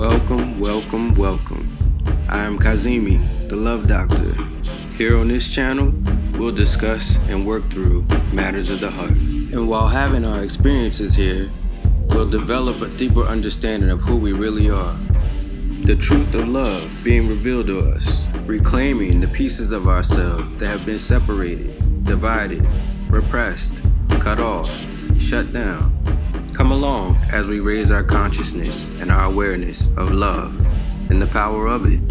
Welcome, welcome, welcome. I am Kazimi, the Love Doctor. Here on this channel, we'll discuss and work through matters of the heart. And while having our experiences here, we'll develop a deeper understanding of who we really are. The truth of love being revealed to us, reclaiming the pieces of ourselves that have been separated, divided, repressed, cut off, shut down. Come along as we raise our consciousness and our awareness of love and the power of it.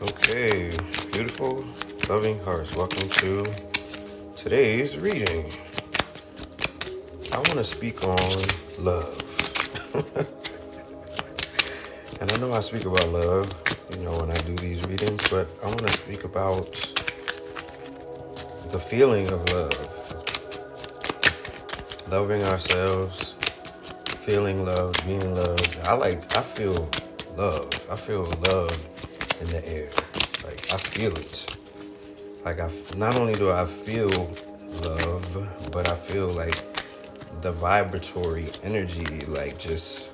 Okay, beautiful, loving hearts, welcome to today's reading. I want to speak on love. And I know I speak about love, when I do these readings, but I want to speak about the feeling of love. Loving ourselves, feeling loved, being loved. I feel love. I feel love in the air. I feel it. Not only do I feel love, but I feel the vibratory energy just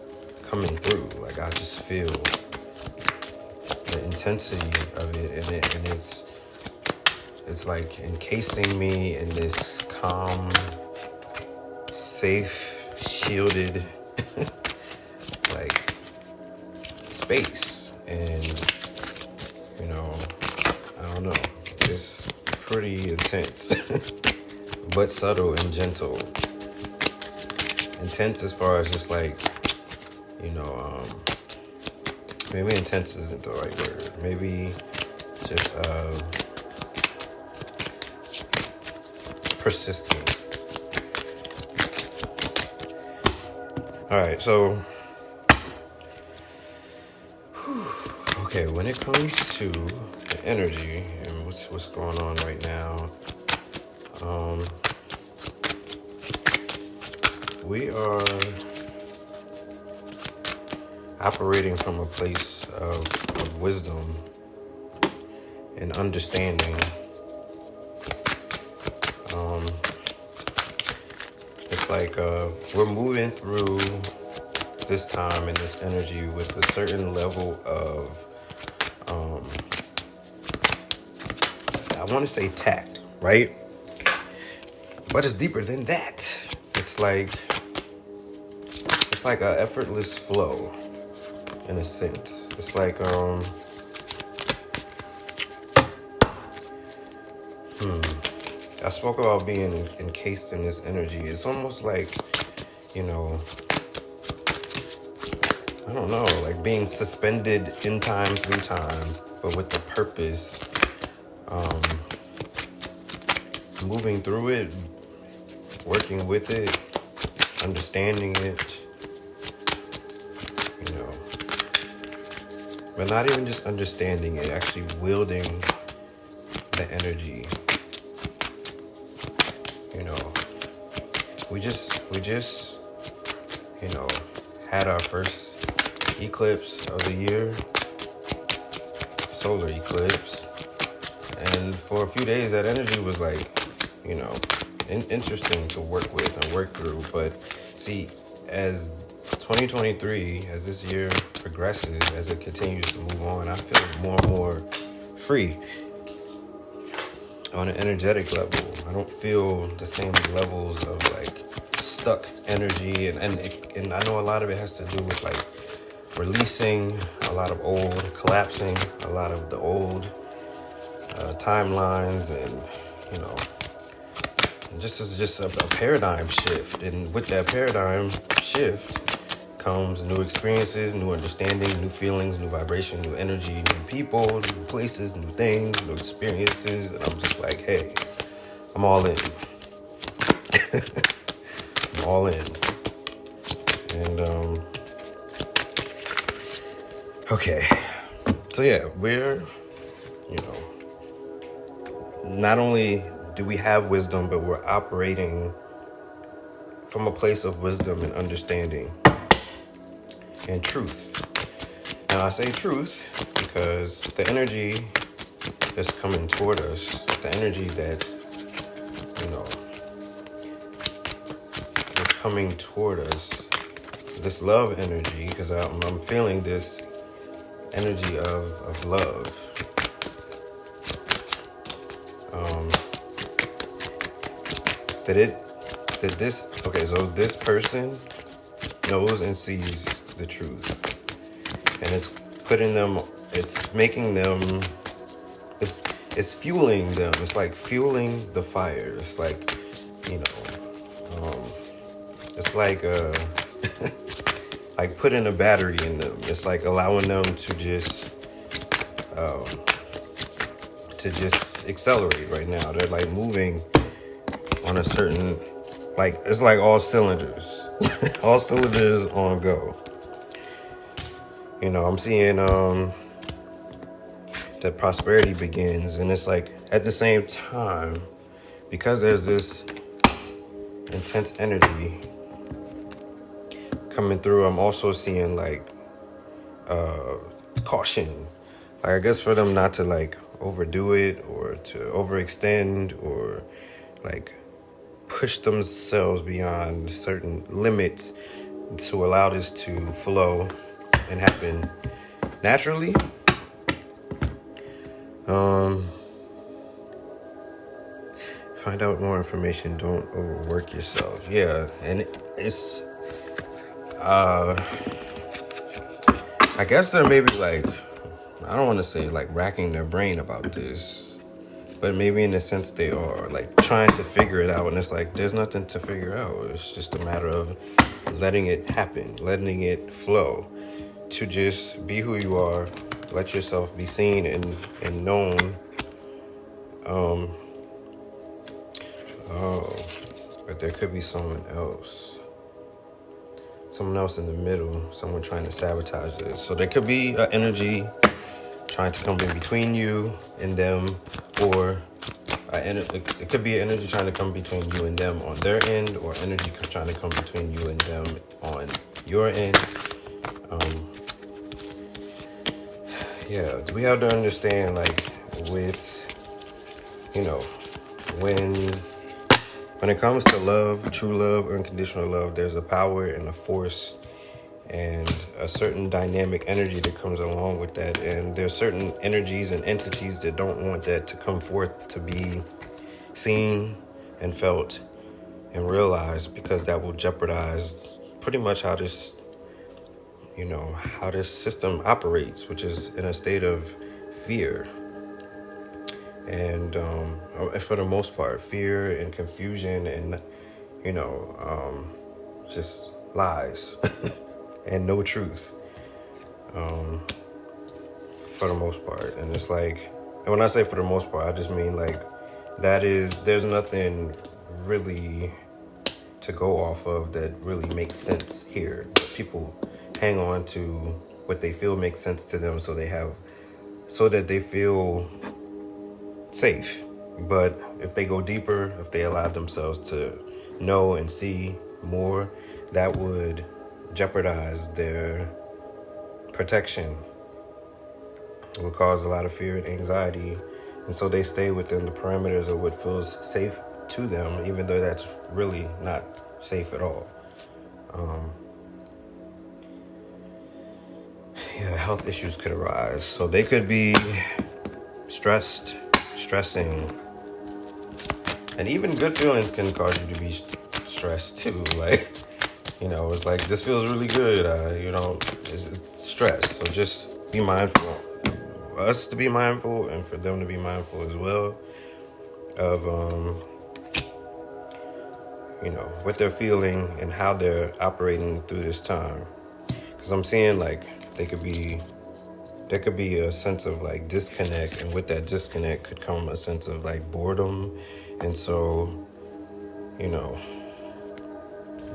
coming through. I just feel the intensity of it, and it's encasing me in this calm, safe, shielded space. And I don't know, it's pretty intense but subtle and gentle. Intense as far as just maybe intense isn't the right word. Maybe just persistent. All right, so okay, when it comes to the energy and what's going on right now, we are operating from a place of wisdom and understanding. It's we're moving through this time and this energy with a certain level of, I want to say tact, right? But it's deeper than that. It's like a effortless flow, in a sense. It's I spoke about being encased in this energy. It's almost I don't know, being suspended in time through time, but with the purpose, moving through it, working with it, understanding it, but not even just understanding it, actually wielding the energy. We just had our first eclipse of the year, solar eclipse, and for a few days that energy was interesting to work with and work through. But see, as 2023, as this year progresses, as it continues to move on, I feel more and more free on an energetic level. I don't feel the same levels of stuck energy, and I know a lot of it has to do with releasing a lot of old, collapsing a lot of the old timelines, and just a paradigm shift. And with that paradigm shift comes new experiences, new understanding, new feelings, new vibration, new energy, new people, new places, new things, new experiences. And I'm just hey, I'm all in. I'm all in. And okay, so yeah, we're not only do we have wisdom, but we're operating from a place of wisdom and understanding and truth. Now I say truth because the energy that's coming toward us, the energy that's you know, is coming toward us. This love energy, because I'm feeling this energy of love. So this person knows and sees the truth, and it's making them, it's fueling them. It's like fueling the fire. It's like, you know, it's like like putting a battery in them. It's like allowing them to just accelerate right now. They're like moving on a certain, like, it's like all cylinders, all cylinders on go. You know, I'm seeing that prosperity begins, and it's like at the same time, because there's this intense energy coming through, I'm also seeing like caution. Like, I guess for them not to like overdo it or to overextend or like push themselves beyond certain limits to allow this to flow and happen naturally. Find out more information. Don't overwork yourself. Yeah, and it's I guess they're maybe like, I don't want to say like racking their brain about this, but maybe in a sense they are like trying to figure it out, and it's like there's nothing to figure out. It's just a matter of letting it happen, letting it flow, to just be who you are, let yourself be seen and known. But there could be someone else in the middle, someone trying to sabotage this. So there could be an energy trying to come in between you and them, or it could be an energy trying to come between you and them on their end, or energy trying to come between you and them on your end. Yeah, we have to understand, like, with, you know, when it comes to love, true love, unconditional love, there's a power and a force and a certain dynamic energy that comes along with that. And there's certain energies and entities that don't want that to come forth to be seen and felt and realized, because that will jeopardize pretty much how this system operates, which is in a state of fear. And for the most part, fear and confusion and, just lies and no truth, for the most part. And it's like, and when I say for the most part, I just mean like there's nothing really to go off of that really makes sense here. People hang on to what they feel makes sense to them, so that they feel safe. But if they go deeper, if they allow themselves to know and see more, that would jeopardize their protection. It would cause a lot of fear and anxiety, and so they stay within the parameters of what feels safe to them, even though that's really not safe at all. Health issues could arise. So they could be stressing. And even good feelings can cause you to be stressed too. Like, it's like, this feels really good. It's stress. So just be mindful. For us to be mindful, and for them to be mindful as well of, what they're feeling and how they're operating through this time. Because I'm seeing like there could be a sense of like disconnect, and with that disconnect could come a sense of like boredom. And so,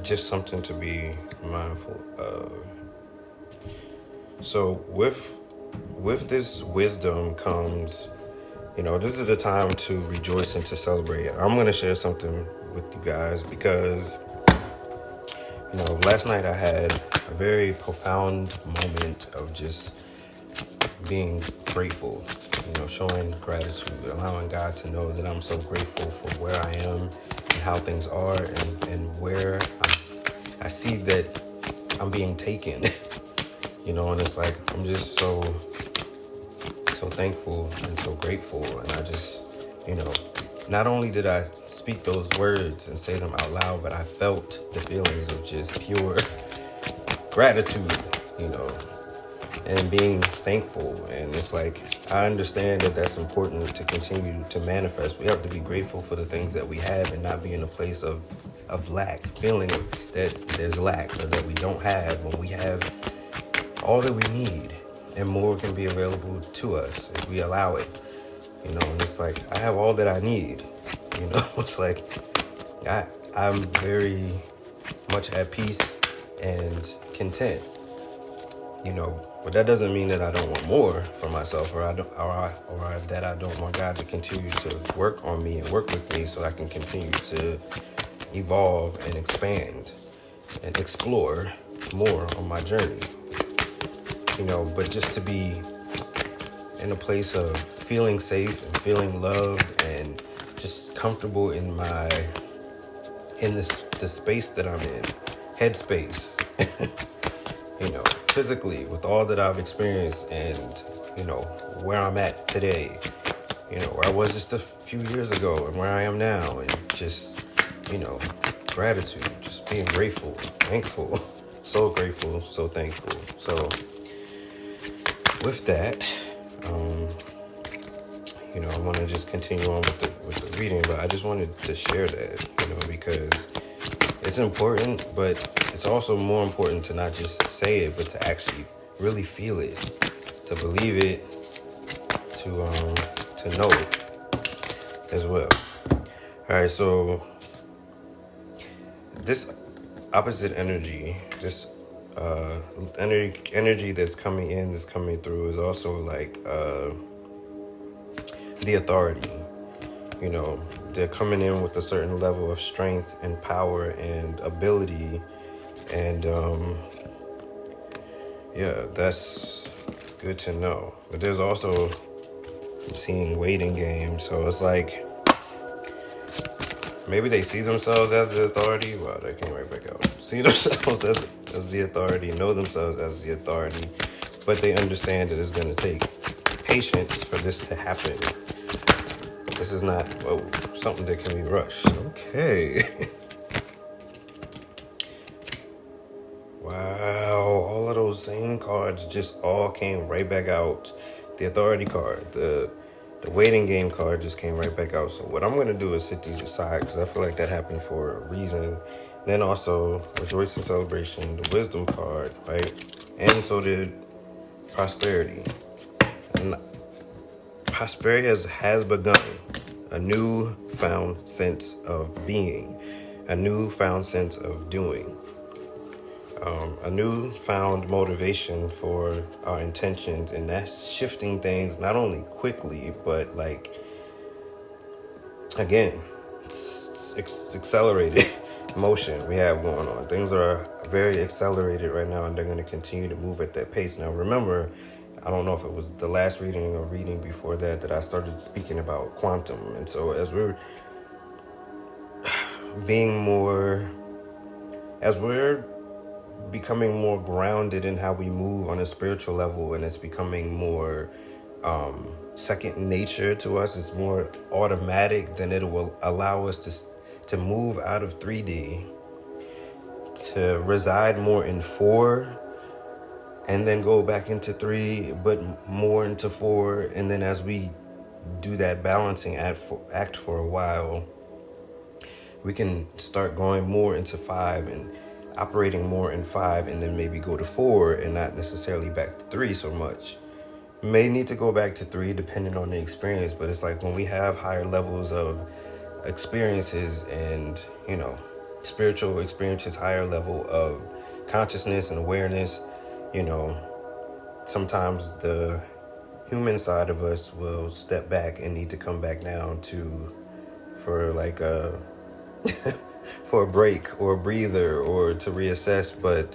just something to be mindful of. So with this wisdom comes, this is the time to rejoice and to celebrate. I'm going to share something with you guys because, last night I had a very profound moment of just being grateful, showing gratitude, allowing God to know that I'm so grateful for where I am and how things are, and where I see that I'm being taken, and it's like, I'm just so thankful and so grateful. And I just, not only did I speak those words and say them out loud, but I felt the feelings of just pure gratitude, and being thankful. And it's like, I understand that that's important to continue to manifest. We have to be grateful for the things that we have and not be in a place of lack, feeling that there's lack or that we don't have, when we have all that we need and more can be available to us if we allow it. And it's like, I have all that I need. It's like, I'm very much at peace and content. But that doesn't mean that I don't want more for myself, or that I don't want God to continue to work on me and work with me so I can continue to evolve and expand and explore more on my journey. But just to be in a place of feeling safe and feeling loved and just comfortable in the space that I'm in, headspace, physically, with all that I've experienced, and where I'm at today, where I was just a few years ago and where I am now, and just gratitude, just being grateful, thankful, so grateful, so thankful. So with that, I want to just continue on with the reading, but I just wanted to share that, because it's important, but it's also more important to not just say it, but to actually really feel it, to believe it, to know it as well. All right, so this opposite energy, this energy that's coming through, is also like the authority. They're coming in with a certain level of strength and power and ability, and that's good to know. But there's also, I'm seeing waiting game, so it's like, maybe they see themselves as the authority. Wow, that came right back out. See themselves as the authority, know themselves as the authority, but they understand that it's going to take patience for this to happen. This is not something that can be rushed. Okay. Wow, all of those same cards just all came right back out. The authority card, the waiting game card just came right back out. So what I'm going to do is sit these aside, because I feel like that happened for a reason. And then also rejoice and celebration, the wisdom card, right? And so did prosperity. And prosperity has begun. A newfound sense of being, a newfound sense of doing, a newfound motivation for our intentions, and that's shifting things not only quickly, but like, again, it's accelerated motion we have going on. Things are very accelerated right now, and they're going to continue to move at that pace. Now, remember, I don't know if it was the last reading or reading before that I started speaking about quantum. And so as we're becoming more grounded in how we move on a spiritual level, and it's becoming more second nature to us, it's more automatic, then it will allow us to move out of 3D, to reside more in 4, and then go back into 3, but more into 4. And then as we do that balancing act for a while, we can start going more into 5 and operating more in 5, and then maybe go to 4 and not necessarily back to 3 so much. May need to go back to 3 depending on the experience, but it's like when we have higher levels of experiences and, spiritual experiences, higher level of consciousness and awareness, sometimes the human side of us will step back and need to come back down for a break or a breather, or to reassess. But,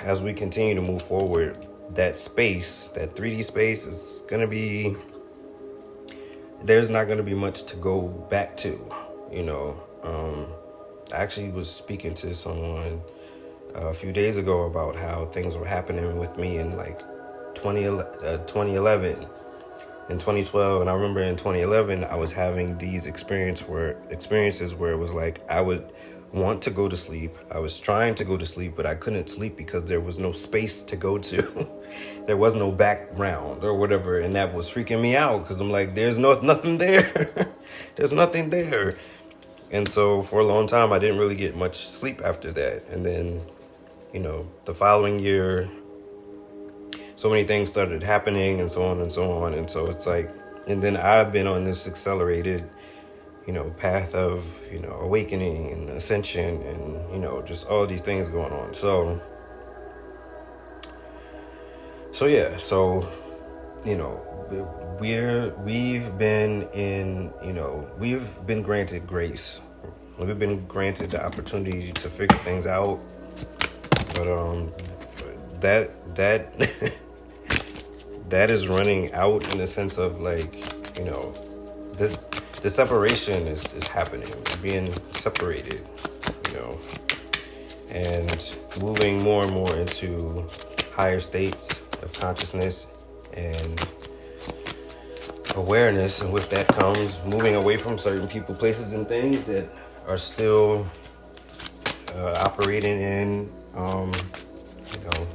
as we continue to move forward, that space, that 3D space, is gonna be, there's not gonna be much to go back to, you know. I actually was speaking to someone a few days ago about how things were happening with me in like 2011 and 2012, and I remember in 2011 I was having these experiences where it was like I would want to go to sleep. I was trying to go to sleep, but I couldn't sleep because there was no space to go to. There was no background or whatever, and that was freaking me out because I'm like, there's nothing there. There's nothing there. And so for a long time I didn't really get much sleep after that. And then, you know, the following year, so many things started happening and so on and so on. And so it's like, and then I've been on this accelerated, you know, path of, you know, awakening and ascension and, you know, just all these things going on. So yeah, so, you know, we've been granted grace. We've been granted the opportunity to figure things out. But that that is running out in the sense of like, you know, the separation is happening. We're being separated, you know, and moving more and more into higher states of consciousness and awareness. And with that comes moving away from certain people, places, and things that are still operating in, you know,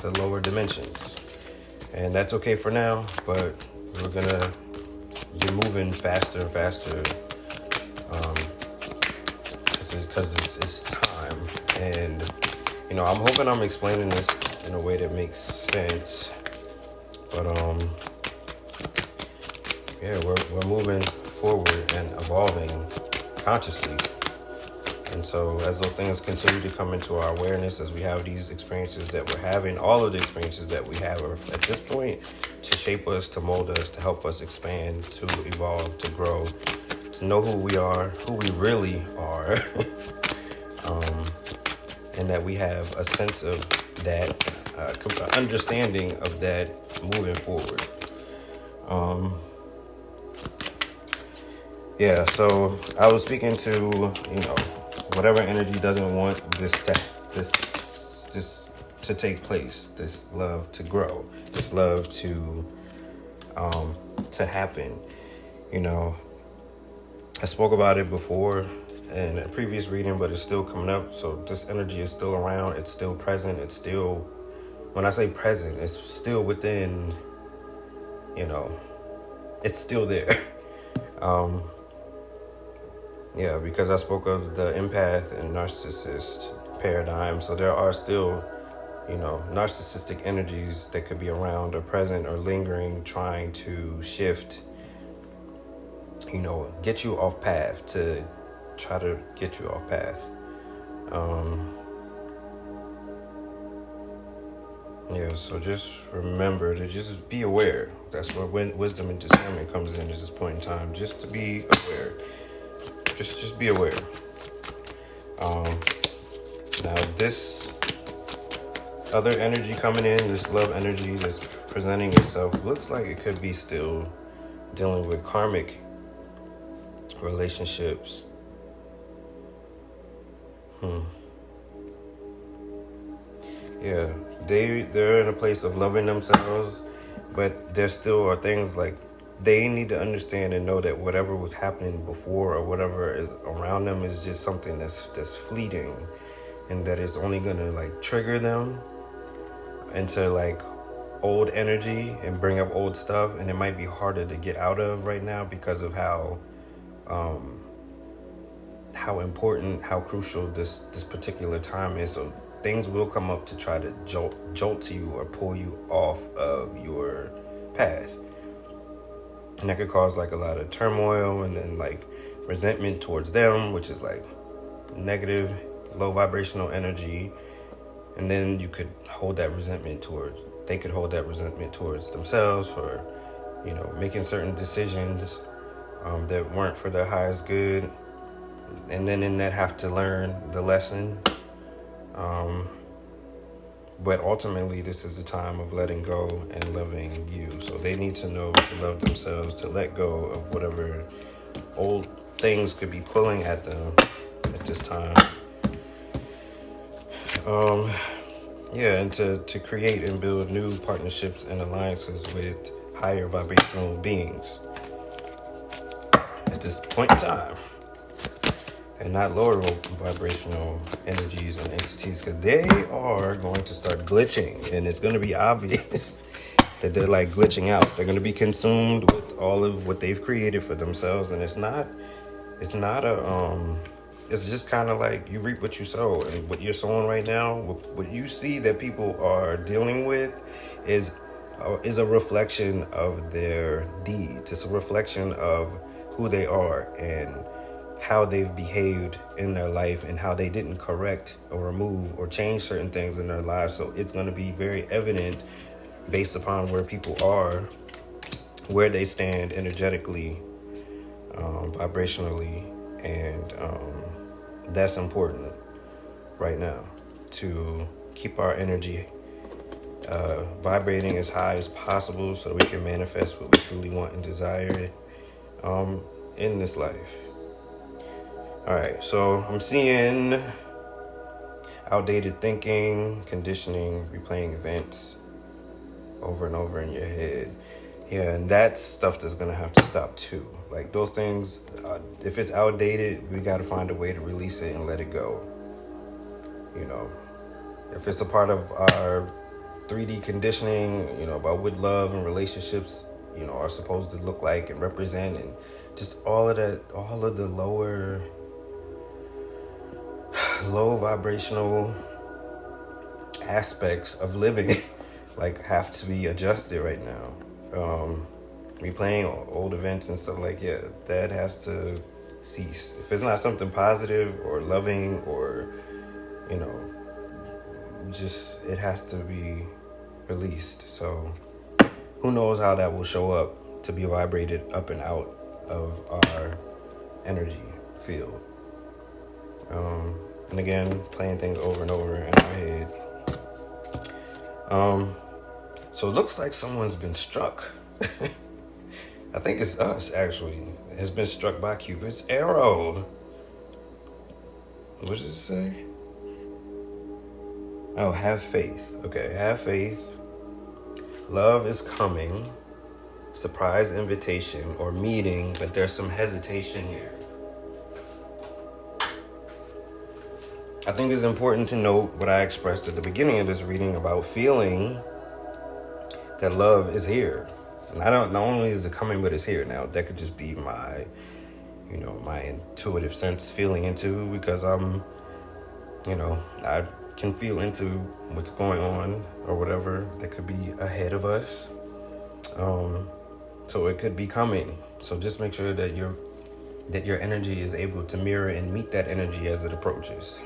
the lower dimensions. And that's okay for now, but we're gonna be moving faster and faster, because it's time. And, you know, I'm hoping I'm explaining this in a way that makes sense. But yeah, we're moving forward and evolving consciously. And so as those things continue to come into our awareness, as we have these experiences that we're having, all of the experiences that we have are at this point to shape us, to mold us, to help us expand, to evolve, to grow, to know who we are, who we really are, and that we have a sense of that, understanding of that moving forward. Yeah, so I was speaking to, you know, whatever energy doesn't want this to take place, this love to grow, this love to happen. You know, I spoke about it before in a previous reading, but it's still coming up. So this energy is still around. It's still present. It's still, when I say present, it's still within, you know, it's still there. Yeah, because I spoke of the empath and narcissist paradigm. So there are still, you know, narcissistic energies that could be around or present or lingering, trying to shift, you know, get you off path, to try to get you off path. Yeah, so just remember to just be aware. That's where wisdom and discernment comes in at this point in time. Just to be aware. Just be aware. Now this other energy coming in, this love energy that's presenting itself, looks like it could be still dealing with karmic relationships. Yeah, they're in a place of loving themselves, but there still are things like they need to understand and know that whatever was happening before or whatever is around them is just something that's fleeting, and that it's only gonna like trigger them into like old energy and bring up old stuff, and it might be harder to get out of right now because of how important, how crucial this particular time is. So things will come up to try to jolt you or pull you off of your path. And that could cause like a lot of turmoil and then like resentment towards them, which is like negative, low vibrational energy. And then you could hold that resentment they could hold that resentment towards themselves for, you know, making certain decisions that weren't for their highest good. And then in that have to learn the lesson. But ultimately, this is a time of letting go and loving you. So they need to know to love themselves, to let go of whatever old things could be pulling at them at this time. And to create and build new partnerships and alliances with higher vibrational beings at this point in time. And not lower vibrational energies and entities, because they are going to start glitching, and it's going to be obvious that they're like glitching out. They're going to be consumed with all of what they've created for themselves, and it's just kind of like you reap what you sow, and what you're sowing right now, what you see that people are dealing with is a reflection of their deeds. It's a reflection of who they are and how they've behaved in their life and how they didn't correct or remove or change certain things in their lives. So it's going to be very evident based upon where people are, where they stand energetically, vibrationally, and that's important right now, to keep our energy vibrating as high as possible so that we can manifest what we truly want and desire in this life. All right, so I'm seeing outdated thinking, conditioning, replaying events over and over in your head. Yeah, and that's stuff that's going to have to stop too. Like those things, if it's outdated, we got to find a way to release it and let it go. You know, if it's a part of our 3D conditioning, about what love and relationships, are supposed to look like and represent, and just all of the low vibrational aspects of living like have to be adjusted right now. Replaying old events and stuff, that has to cease. If it's not something positive or loving or just, it has to be released. So who knows how that will show up to be vibrated up and out of our energy field. And again, playing things over and over in our head. So it looks like someone's been struck. I think it's us, actually. Has been struck by Cupid's arrow. What does it say? Oh, have faith. Okay, have faith. Love is coming. Surprise invitation or meeting, but there's some hesitation here. I think it's important to note what I expressed at the beginning of this reading about feeling that love is here. And not only is it coming, but it's here. Now, that could just be my intuitive sense feeling into, because I can feel into what's going on or whatever that could be ahead of us. So it could be coming. So just make sure that your energy is able to mirror and meet that energy as it approaches.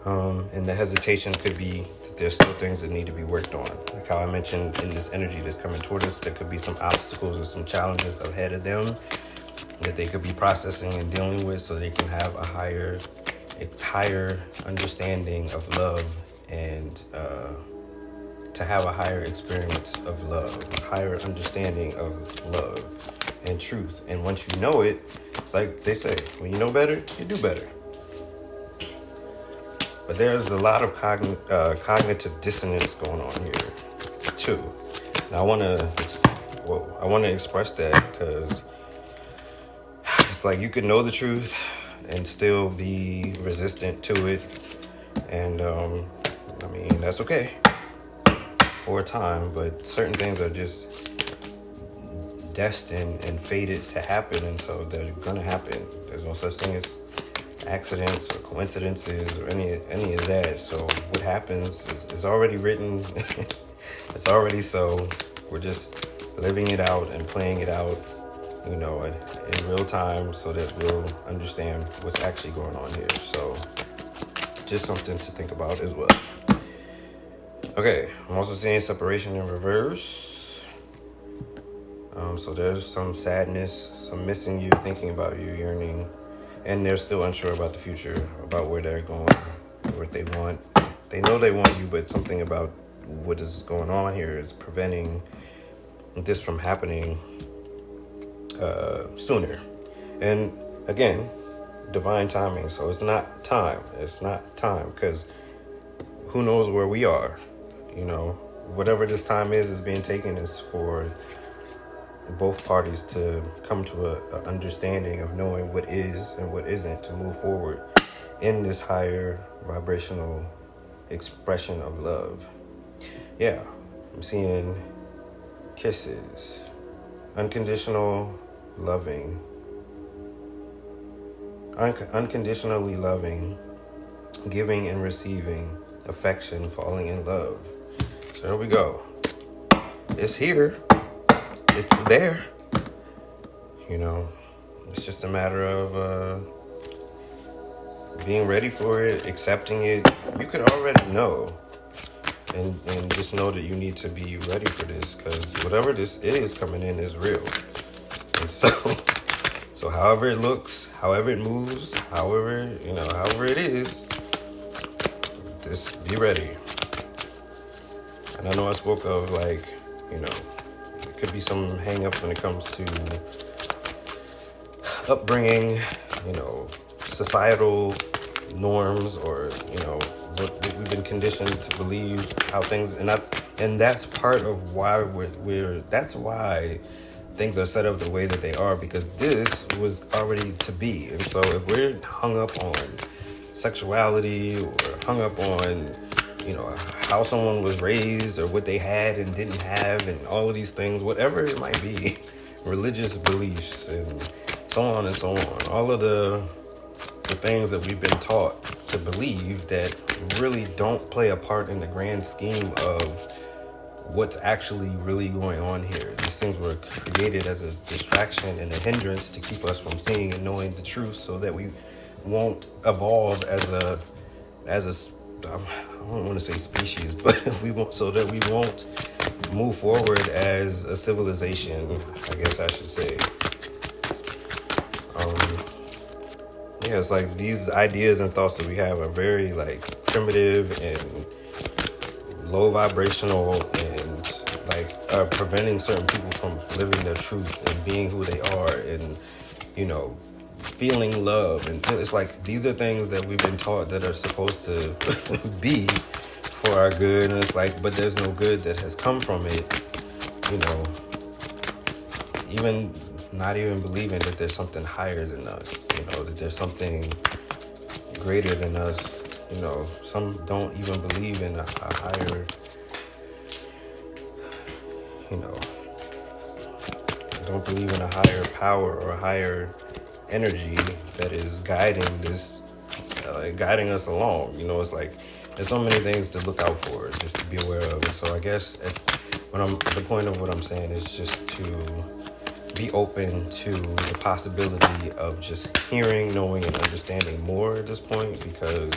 And the hesitation could be that there's still things that need to be worked on. Like how I mentioned, in this energy that's coming toward us, there could be some obstacles or some challenges ahead of them that they could be processing and dealing with, so they can have a higher understanding of love, and to have a higher experience of love, a higher understanding of love and truth. And once you know it, it's like they say, when you know better, you do better. But there's a lot of cognitive dissonance going on here too. And I want to express that, because it's like you could know the truth and still be resistant to it. And that's okay for a time, but certain things are just destined and fated to happen, and so they're gonna happen. There's no such thing as accidents or coincidences or any of that. So what happens is already written. It's already so. We're just living it out and playing it out, in real time, so that we'll understand what's actually going on here. So just something to think about as well. Okay, I'm also seeing separation in reverse. So there's some sadness, some missing you, thinking about you, yearning. And they're still unsure about the future, about where they're going, what they want. they know they want you, but something about what is going on here is preventing this from happening sooner. And again, divine timing. So it's not time. It's not time, because who knows where we are? Whatever this time is being taken is for both parties to come to a understanding of knowing what is and what isn't, to move forward in this higher vibrational expression of love. Yeah, I'm seeing kisses, unconditional loving, unconditionally loving, giving and receiving affection, falling in love. So there we go. It's here. It's there. It's just a matter of being ready for it, accepting it. You could already know. And just know that you need to be ready for this, because whatever this is coming in is real. And so however it looks, however it moves, however it is, just be ready. And I know I spoke of it could be some hang-ups when it comes to upbringing, societal norms, or what we've been conditioned to believe, how things, and that's part of why that's why things are set up the way that they are, because this was already to be. And so if we're hung up on sexuality, or hung up on how someone was raised, or what they had and didn't have, and all of these things, whatever it might be, religious beliefs and so on and so on, all of the things that we've been taught to believe that really don't play a part in the grand scheme of what's actually really going on here. These things were created as a distraction and a hindrance to keep us from seeing and knowing the truth, so that we won't evolve as a I don't want to say species, but so that we won't move forward as a civilization, I guess I should say. It's like these ideas and thoughts that we have are very primitive and low vibrational, and are preventing certain people from living their truth and being who they are, and feeling love. And it's like these are things that we've been taught that are supposed to be for our good, and it's like, but there's no good that has come from it. Even not even believing that there's something higher than us, that there's something greater than us. Some don't even believe in a higher, don't believe in a higher power or a higher energy that is guiding this, guiding us along. It's like there's so many things to look out for, just to be aware of. And so I guess the point of what I'm saying is just to be open to the possibility of just hearing, knowing, and understanding more at this point, because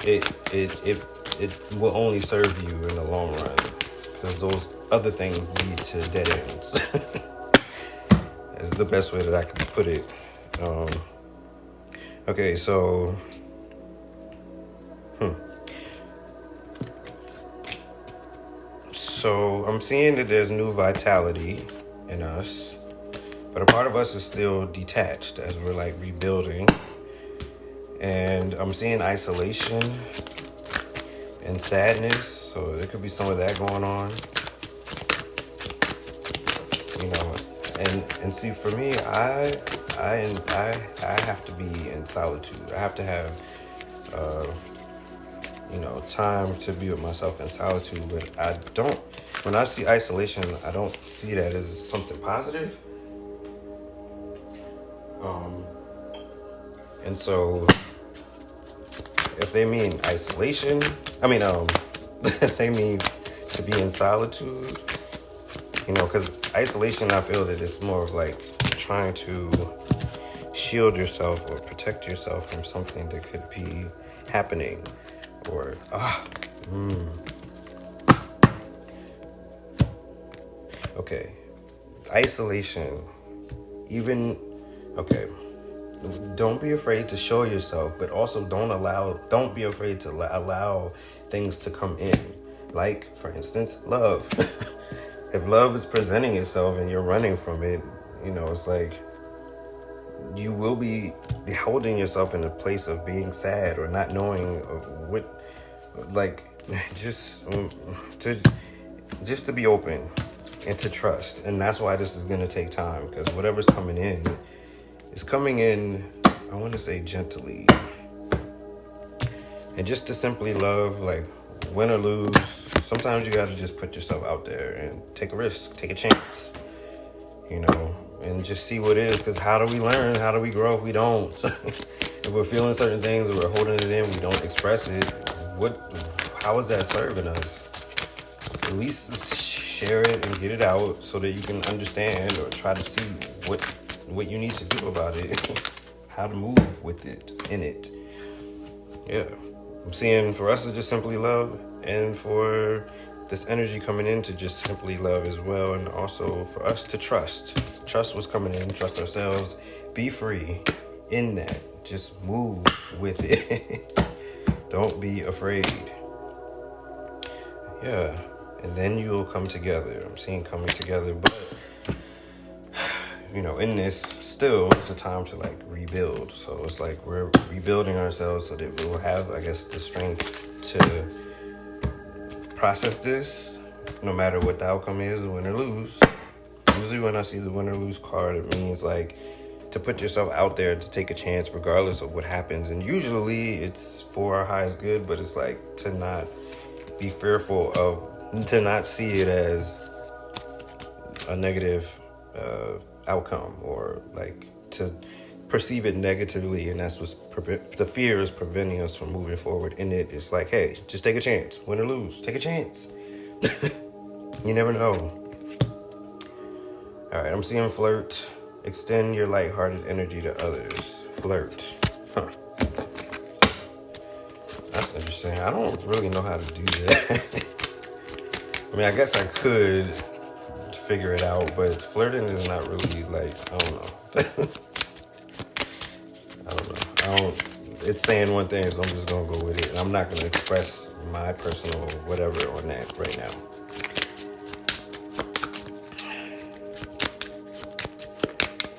it will only serve you in the long run, because those other things lead to dead ends. Is the best way that I can put it. Okay, so So I'm seeing that there's new vitality in us, but a part of us is still detached as we're rebuilding. And I'm seeing isolation and sadness, so there could be some of that going on. And see, for me, I have to be in solitude. I have to have time to be with myself in solitude. But when I see isolation, I don't see that as something positive. And so if they mean isolation, if they mean to be in solitude, because isolation, I feel that it's more of trying to shield yourself or protect yourself from something that could be happening, or okay, isolation, don't be afraid to show yourself, but also don't be afraid to allow things to come in. Like, for instance, love. If love is presenting itself and you're running from it, it's like you will be holding yourself in a place of being sad or not knowing what, like, just to be open and to trust. And that's why this is going to take time, because whatever's coming in is coming in, I want to say, gently. And just to simply love, like, win or lose, sometimes you got to just put yourself out there and take a risk, take a chance, and just see what it is. Because how do we learn? How do we grow if we don't? If we're feeling certain things or we're holding it in, we don't express it, how is that serving us? At least share it and get it out so that you can understand or try to see what you need to do about it, how to move with it, in it. Yeah. I'm seeing for us to just simply love, and for this energy coming in to just simply love as well, and also for us to trust what's coming in, trust ourselves, be free in that, just move with it. Don't be afraid. Yeah, and then you'll come together. I'm seeing coming together, but in this, still, it's a time to like rebuild. So it's like we're rebuilding ourselves so that we'll have, I guess, the strength to process this, no matter what the outcome is, win or lose. Usually when I see the win or lose card, it means like to put yourself out there, to take a chance regardless of what happens. And usually it's for our highest good, but it's like to not be fearful to not see it as a negative outcome, or like to perceive it negatively, and that's what's the fear is preventing us from moving forward in it. It's like, hey, just take a chance, win or lose, take a chance. You never know. All right, I'm seeing flirt. Extend your lighthearted energy to others. Flirt. That's interesting. I don't really know how to do that. I mean, I guess I could figure it out, but flirting is not really like, I don't know. It's saying one thing, so I'm just gonna go with it. I'm not gonna express my personal whatever on that right now.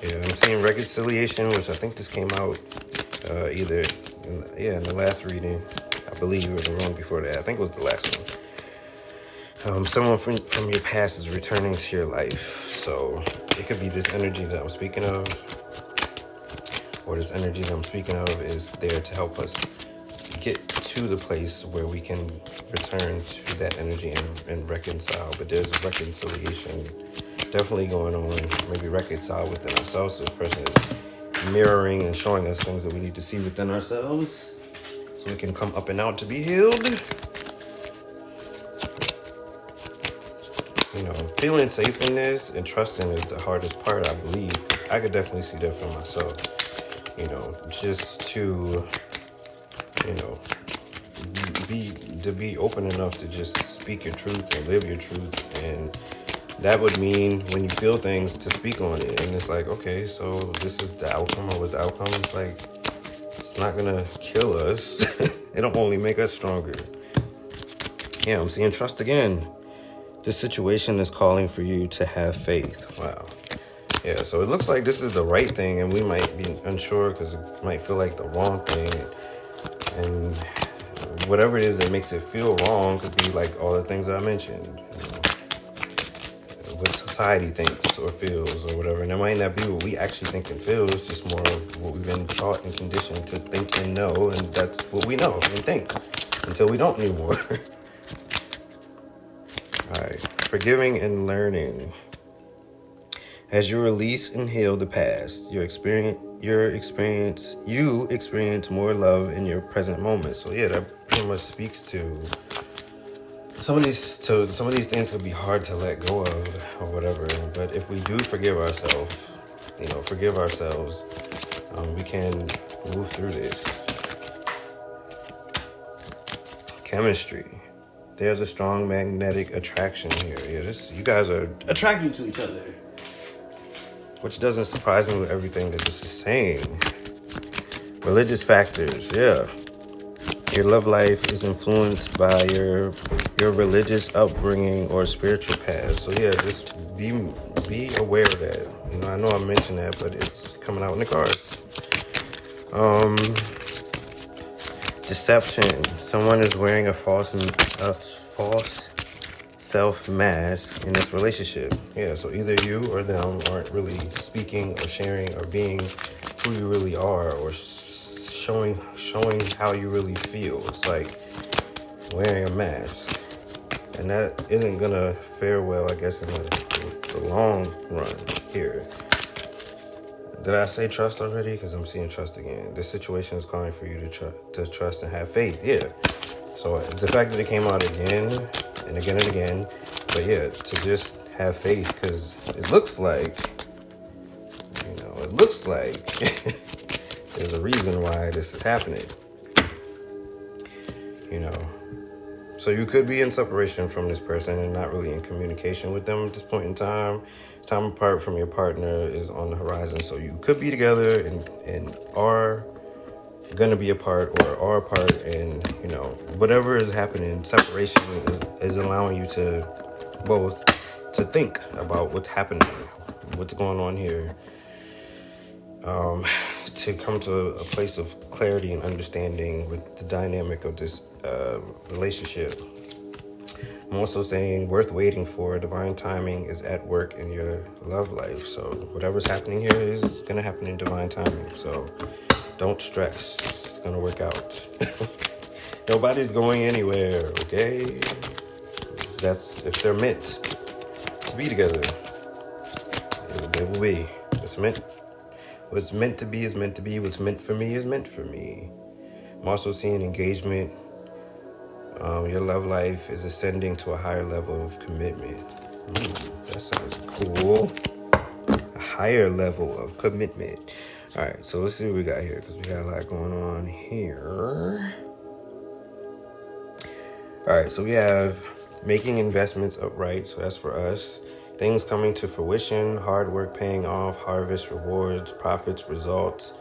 Yeah, I'm seeing reconciliation, which I think this came out either in the last reading, I believe, or the one before that. I think it was the last one. Someone from your past is returning to your life. So it could be this energy that I'm speaking of, or this energy that I'm speaking of is there to help us get to the place where we can return to that energy and reconcile. But there's a reconciliation definitely going on. Maybe reconcile within ourselves. So this person is mirroring and showing us things that we need to see within ourselves so we can come up and out to be healed. Feeling safe in this and trusting is the hardest part, I believe. I could definitely see that for myself. Just to, be open enough to just speak your truth and live your truth. And that would mean when you feel things to speak on it. And it's like, okay, so this is the outcome, or what's the outcome? It's like, it's not going to kill us. It'll only make us stronger. Yeah, I'm seeing trust again. This situation is calling for you to have faith. Wow. Yeah, so it looks like this is the right thing, and we might be unsure because it might feel like the wrong thing. And whatever it is that makes it feel wrong could be like all the things that I mentioned. What society thinks or feels or whatever. And it might not be what we actually think and feel. It's just more of what we've been taught and conditioned to think and know. And that's what we know and think until we don't anymore. All right, forgiving and learning. As you release and heal the past, you experience more love in your present moment. So yeah, that pretty much speaks to some of these things could be hard to let go of or whatever. But if we do forgive ourselves, we can move through this. Chemistry. There's a strong magnetic attraction here. Yeah, you guys are attracted to each other, which doesn't surprise me with everything that this is saying. Religious factors, yeah. Your love life is influenced by your religious upbringing or spiritual path. So yeah, just be aware of that. I know I mentioned that, but it's coming out in the cards. Deception. Someone is wearing a false self mask in this relationship. Yeah, so either you or them aren't really speaking or sharing or being who you really are, or showing how you really feel. It's like wearing a mask, and that isn't gonna fare well, I guess, in the long run here. Did I say trust already? Because I'm seeing trust again. This situation is calling for you to trust and have faith. Yeah. So the fact that it came out again and again and again, but yeah, to just have faith, because it looks like there's a reason why this is happening. So you could be in separation from this person and not really in communication with them at this point in time. Time apart from your partner is on the horizon. So you could be together and are going to be apart or are apart. And, whatever is happening, separation is allowing you to both to think about what's happening, what's going on here. To come to a place of clarity and understanding with the dynamic of this relationship. I'm also saying worth waiting for. Divine timing is at work in your love life. So whatever's happening here is going to happen in divine timing. So don't stress. It's going to work out. Nobody's going anywhere, okay? That's if they're meant to be together. They will be. It's meant. What's meant to be is meant to be. What's meant for me is meant for me. I'm also seeing engagement. Your love life is ascending to a higher level of commitment. That sounds cool. A higher level of commitment. All right, so let's see what we got here, because we got a lot going on here. All right, so we have making investments upright. So that's for us. Things coming to fruition, hard work paying off, harvest, rewards, profits, results,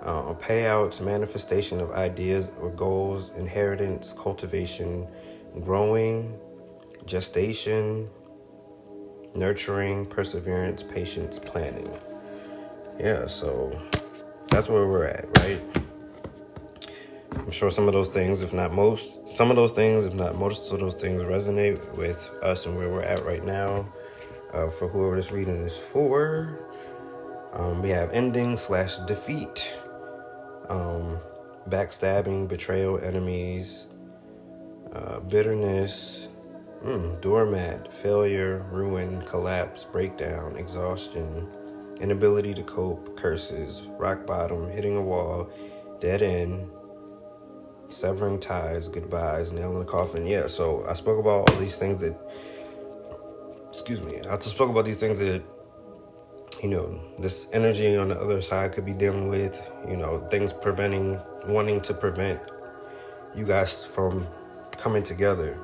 payouts, manifestation of ideas or goals, inheritance, cultivation, growing, gestation, nurturing, perseverance, patience, planning. Yeah, so that's where we're at, right? I'm sure some of those things, if not most of those things resonate with us and where we're at right now. For whoever this reading is for, we have ending / defeat, backstabbing, betrayal, enemies, bitterness, doormat, failure, ruin, collapse, breakdown, exhaustion, inability to cope, curses, rock bottom, hitting a wall, dead end, severing ties, goodbyes, nail in the coffin. Yeah, so I spoke about all these things that I just spoke about these things that, this energy on the other side could be dealing with, things wanting to prevent you guys from coming together.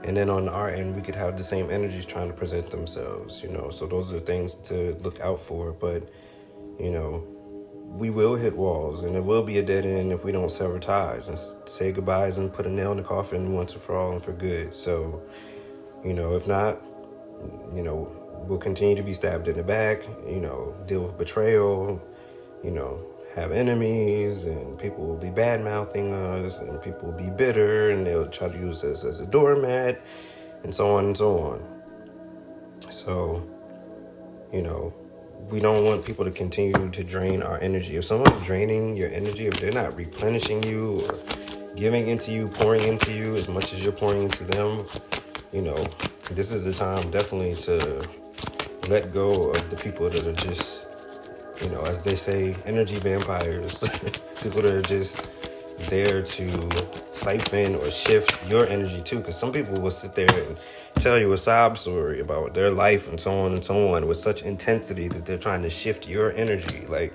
And then on our end, we could have the same energies trying to present themselves, so those are things to look out for. But, we will hit walls, and it will be a dead end if we don't sever ties and say goodbyes and put a nail in the coffin once and for all and for good. So, if not, we'll continue to be stabbed in the back, deal with betrayal, have enemies, and people will be bad-mouthing us, and people will be bitter, and they'll try to use us as a doormat, and so on and so on. So, we don't want people to continue to drain our energy. If someone's draining your energy, if they're not replenishing you or giving into you, pouring into you as much as you're pouring into them, this is the time definitely to let go of the people that are just, as they say, energy vampires. People that are just there to siphon or shift your energy too. Because some people will sit there and tell you a sob story about their life and so on with such intensity that they're trying to shift your energy. Like,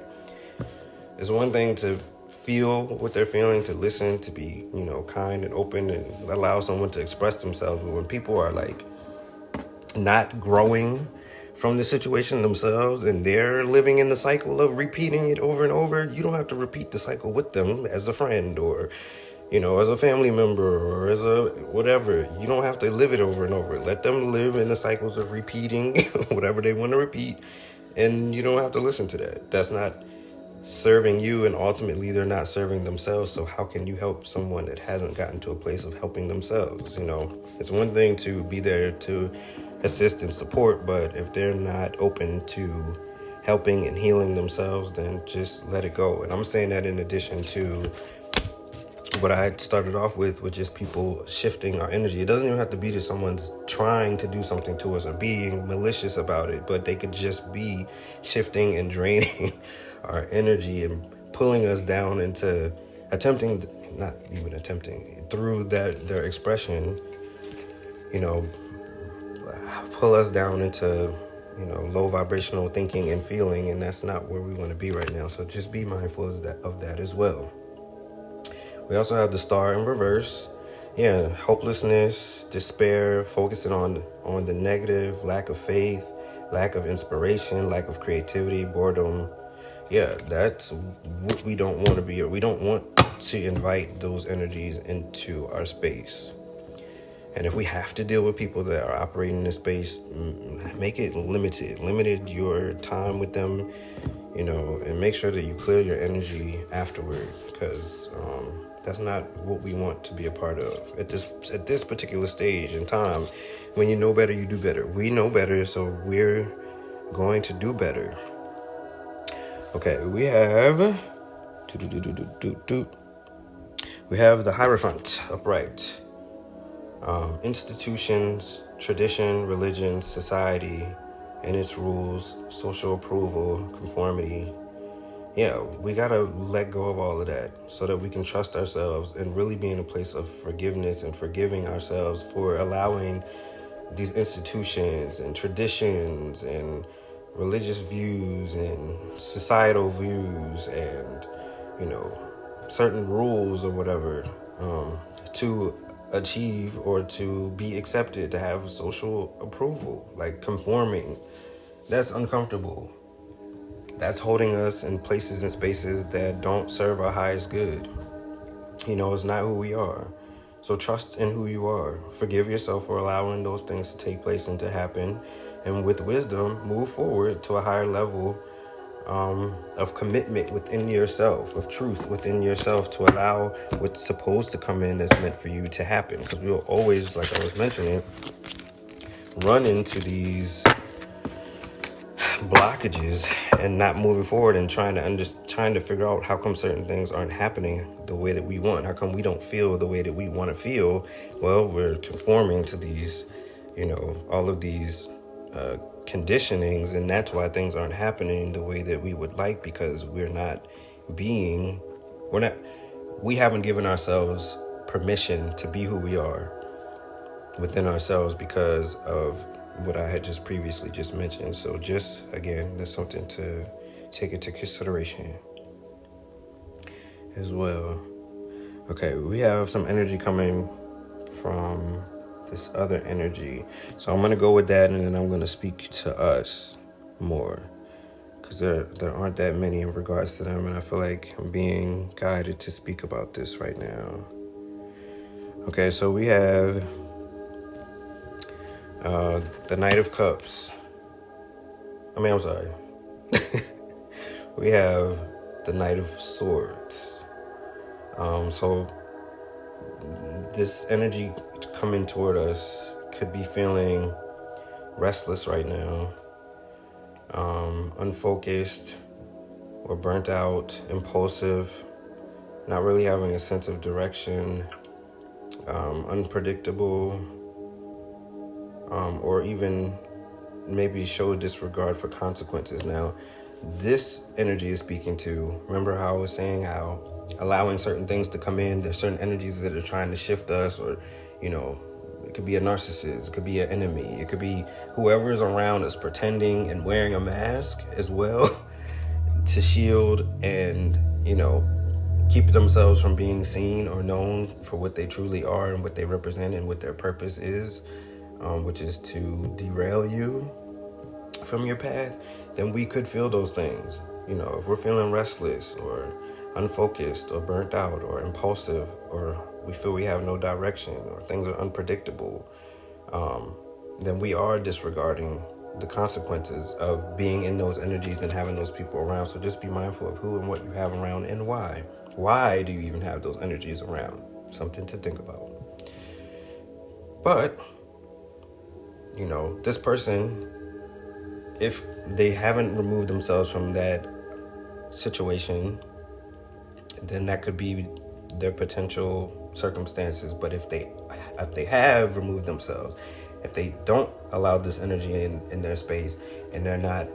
it's one thing to feel what they're feeling, to listen, to be, kind and open and allow someone to express themselves. But when people are like not growing from the situation themselves and they're living in the cycle of repeating it over and over, you don't have to repeat the cycle with them as a friend or, as a family member or as a whatever. You don't have to live it over and over. Let them live in the cycles of repeating whatever they want to repeat, and you don't have to listen to that. That's not serving you, and ultimately they're not serving themselves. So how can you help someone that hasn't gotten to a place of helping themselves? It's one thing to be there to assist and support, but if they're not open to helping and healing themselves, then just let it go. And I'm saying that in addition to what I started off with, which is people shifting our energy. It doesn't even have to be that someone's trying to do something to us or being malicious about it, but they could just be shifting and draining our energy and pulling us down into through their expression, pull us down into, low vibrational thinking and feeling, and that's not where we want to be right now. So just be mindful of that as well. We also have the star in reverse. Yeah, hopelessness, despair, focusing on the negative, lack of faith, lack of inspiration, lack of creativity, boredom. Yeah, that's what we don't want to be. We don't want to invite those energies into our space. And if we have to deal with people that are operating in this space, make it limited. Limited your time with them, and make sure that you clear your energy afterward, because that's not what we want to be a part of at this particular stage in time. When you know better, you do better. We know better, so we're going to do better. Okay, we have the Hierophant upright. Institutions, tradition, religion, society, and its rules, social approval, conformity. Yeah, we gotta let go of all of that so that we can trust ourselves and really be in a place of forgiveness and forgiving ourselves for allowing these institutions and traditions and religious views and societal views and, certain rules or whatever, to achieve or to be accepted, to have social approval, like conforming. That's uncomfortable. That's holding us in places and spaces that don't serve our highest good. It's not who we are. So trust in who you are. Forgive yourself for allowing those things to take place and to happen. And with wisdom, move forward to a higher level of commitment within yourself, of truth within yourself, to allow what's supposed to come in that's meant for you to happen. Because we will always, like I was mentioning, run into these blockages and not moving forward and trying to figure out how come certain things aren't happening the way that we want. How come we don't feel the way that we want to feel? Well, we're conforming to these, all of these conditionings, and that's why things aren't happening the way that we would like, because we haven't given ourselves permission to be who we are within ourselves because of what I had just previously mentioned. So just, again, that's something to take into consideration as well. Okay, we have some energy coming from this other energy. So I'm going to go with that, and then I'm going to speak to us more, because there aren't that many in regards to them, and I feel like I'm being guided to speak about this right now. Okay, so we have the Knight of Cups. I'm sorry. We have the Knight of Swords. So this energy coming toward us could be feeling restless right now, unfocused or burnt out, impulsive, not really having a sense of direction, unpredictable, or even maybe show disregard for consequences. Now, this energy is speaking to, remember how I was saying how allowing certain things to come in, there's certain energies that are trying to shift us, or, it could be a narcissist, it could be an enemy, it could be whoever is around us pretending and wearing a mask as well to shield and, keep themselves from being seen or known for what they truly are and what they represent and what their purpose is, which is to derail you from your path, then we could feel those things. You know, if we're feeling restless or unfocused or burnt out or impulsive, or we feel we have no direction or things are unpredictable, then we are disregarding the consequences of being in those energies and having those people around. So just be mindful of who and what you have around and why. Why do you even have those energies around? Something to think about. But, you know, this person, if they haven't removed themselves from that situation, then that could be their potential circumstances. But if they have removed themselves, if they don't allow this energy in their space, and they're not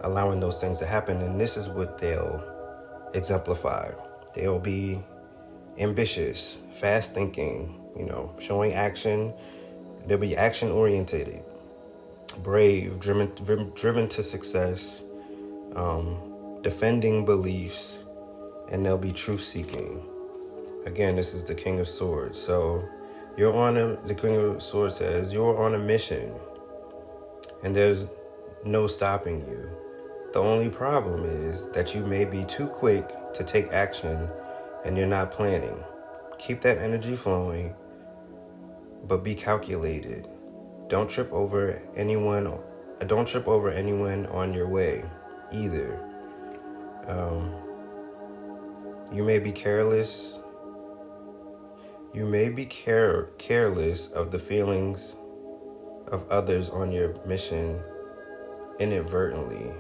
allowing those things to happen, then this is what they'll exemplify. They'll be ambitious, fast thinking, you know, showing action. They'll be action oriented, brave, driven to success, defending beliefs, and they'll be truth seeking. Again, this is the King of Swords. So the King of Swords says, you're on a mission and there's no stopping you. The only problem is that you may be too quick to take action and you're not planning. Keep that energy flowing, but be calculated. Don't trip over anyone on your way either. You may be careless. You may be careless of the feelings of others on your mission inadvertently.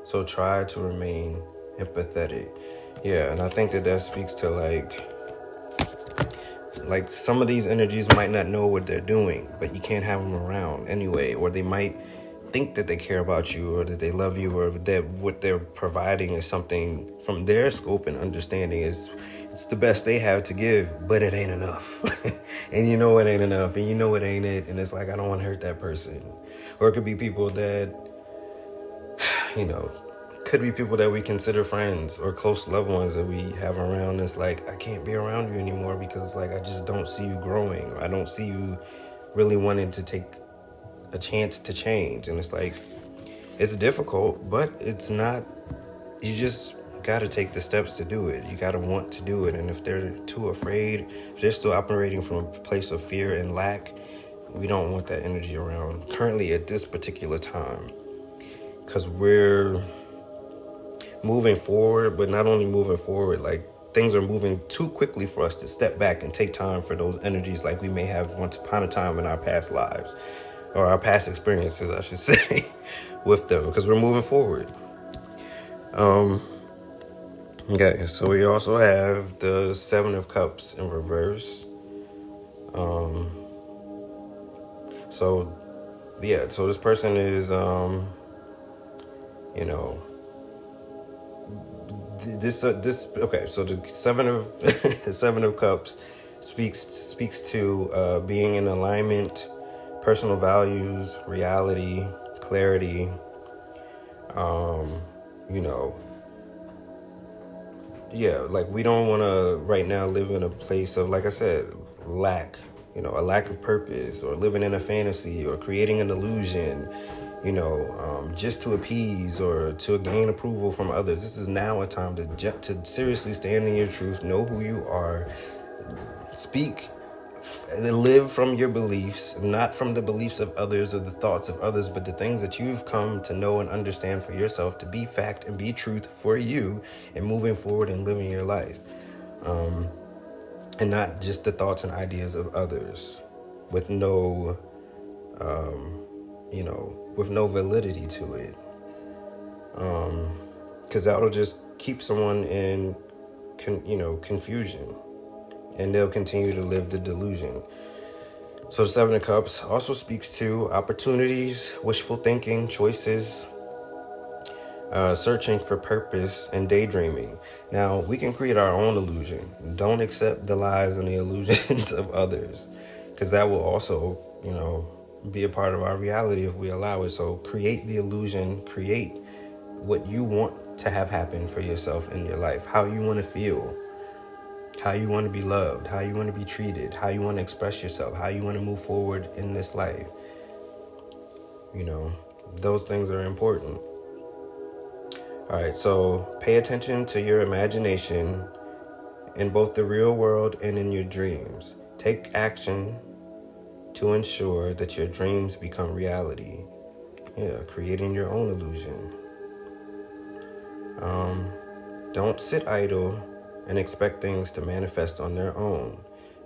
So try to remain empathetic. Yeah, and I think that speaks to like some of these energies might not know what they're doing, but you can't have them around anyway, or they might think that they care about you or that they love you, or that what they're providing is something from their scope and understanding it's the best they have to give, but it ain't enough. And you know it ain't enough, and you know it ain't it, and it's like, I don't want to hurt that person. Or it could be people that, you know, could be people that we consider friends or close loved ones that we have around. It's like, I can't be around you anymore because it's like, I just don't see you growing. I don't see you really wanting to take a chance to change. And it's like, it's difficult, but it's not, you just got to take the steps to do it. You got to want to do it. And if they're too afraid, if they're still operating from a place of fear and lack, we don't want that energy around currently at this particular time, because we're moving forward, but not only moving forward, like things are moving too quickly for us to step back and take time for those energies like we may have once upon a time in our past lives, or our past experiences, I should say, with them, because we're moving forward. Okay, so we also have the Seven of Cups in reverse. So this person is, you know, okay, so the Seven of Cups speaks to being in alignment, personal values, reality, clarity, you know, yeah, like we don't want to right now live in a place of, like I said, lack, you know, a lack of purpose, or living in a fantasy, or creating an illusion, you know, just to appease or to gain approval from others. This is now a time to seriously stand in your truth, know who you are, speak, live from your beliefs, not from the beliefs of others or the thoughts of others, but the things that you've come to know and understand for yourself to be fact and be truth for you, and moving forward and living your life. And not just the thoughts and ideas of others with no, you know, with no validity to it. Because that'll just keep someone in, confusion, and they'll continue to live the delusion. So the Seven of Cups also speaks to opportunities, wishful thinking, choices, searching for purpose, and daydreaming. Now, we can create our own illusion. Don't accept the lies and the illusions of others, because that will also, you know, be a part of our reality if we allow it. So create the illusion, create what you want to have happen for yourself in your life, how you want to feel, how you want to be loved, how you want to be treated, how you want to express yourself, how you want to move forward in this life. You know, those things are important. All right, so pay attention to your imagination in both the real world and in your dreams. Take action to ensure that your dreams become reality. Yeah, creating your own illusion. Don't sit idle and expect things to manifest on their own.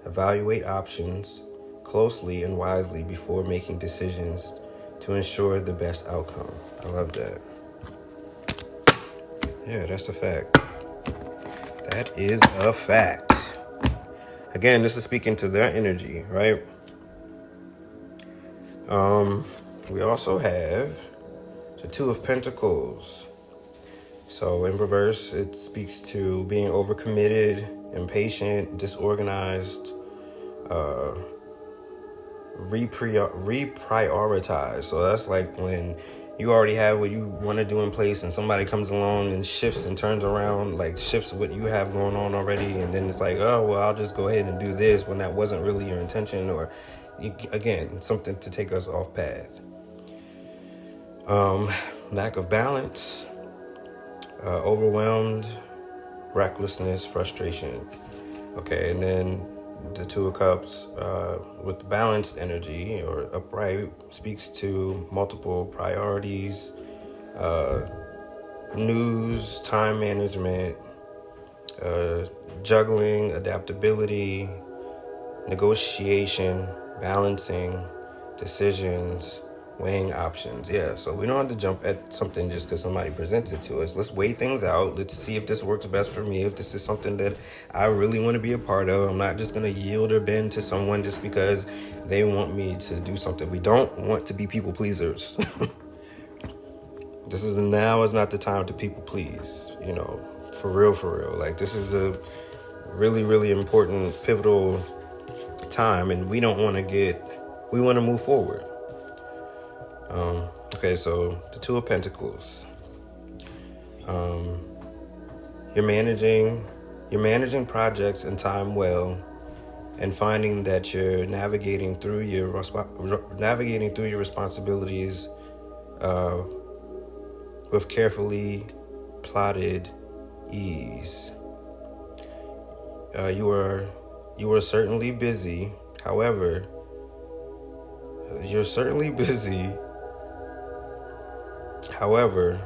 Evaluate options closely and wisely before making decisions to ensure the best outcome. I love that. Yeah, that's a fact. That is a fact. Again, this is speaking to their energy, right? We also have the Two of Pentacles. So in reverse, it speaks to being overcommitted, impatient, disorganized, reprioritize. So that's like when you already have what you want to do in place and somebody comes along and shifts and turns around, like shifts what you have going on already, and then it's like, oh, well, I'll just go ahead and do this when that wasn't really your intention, or again, something to take us off path. Lack of balance, overwhelmed, recklessness, frustration. Okay, and then the Two of Cups with balanced energy or upright speaks to multiple priorities, news, time management, juggling, adaptability, negotiation, balancing, decisions, weighing options. Yeah, so we don't have to jump at something just because somebody presents it to us. Let's weigh things out. Let's see if this works best for me, if this is something that I really want to be a part of. I'm not just going to yield or bend to someone just because they want me to do something. We don't want to be people pleasers. Now is not the time to people please, for real. Like, this is a really, really important, pivotal time, and we want to move forward. Okay, so the Two of Pentacles. You're managing projects and time well, and finding that you're navigating through your responsibilities with carefully plotted ease. You are certainly busy. However, you're certainly busy. However,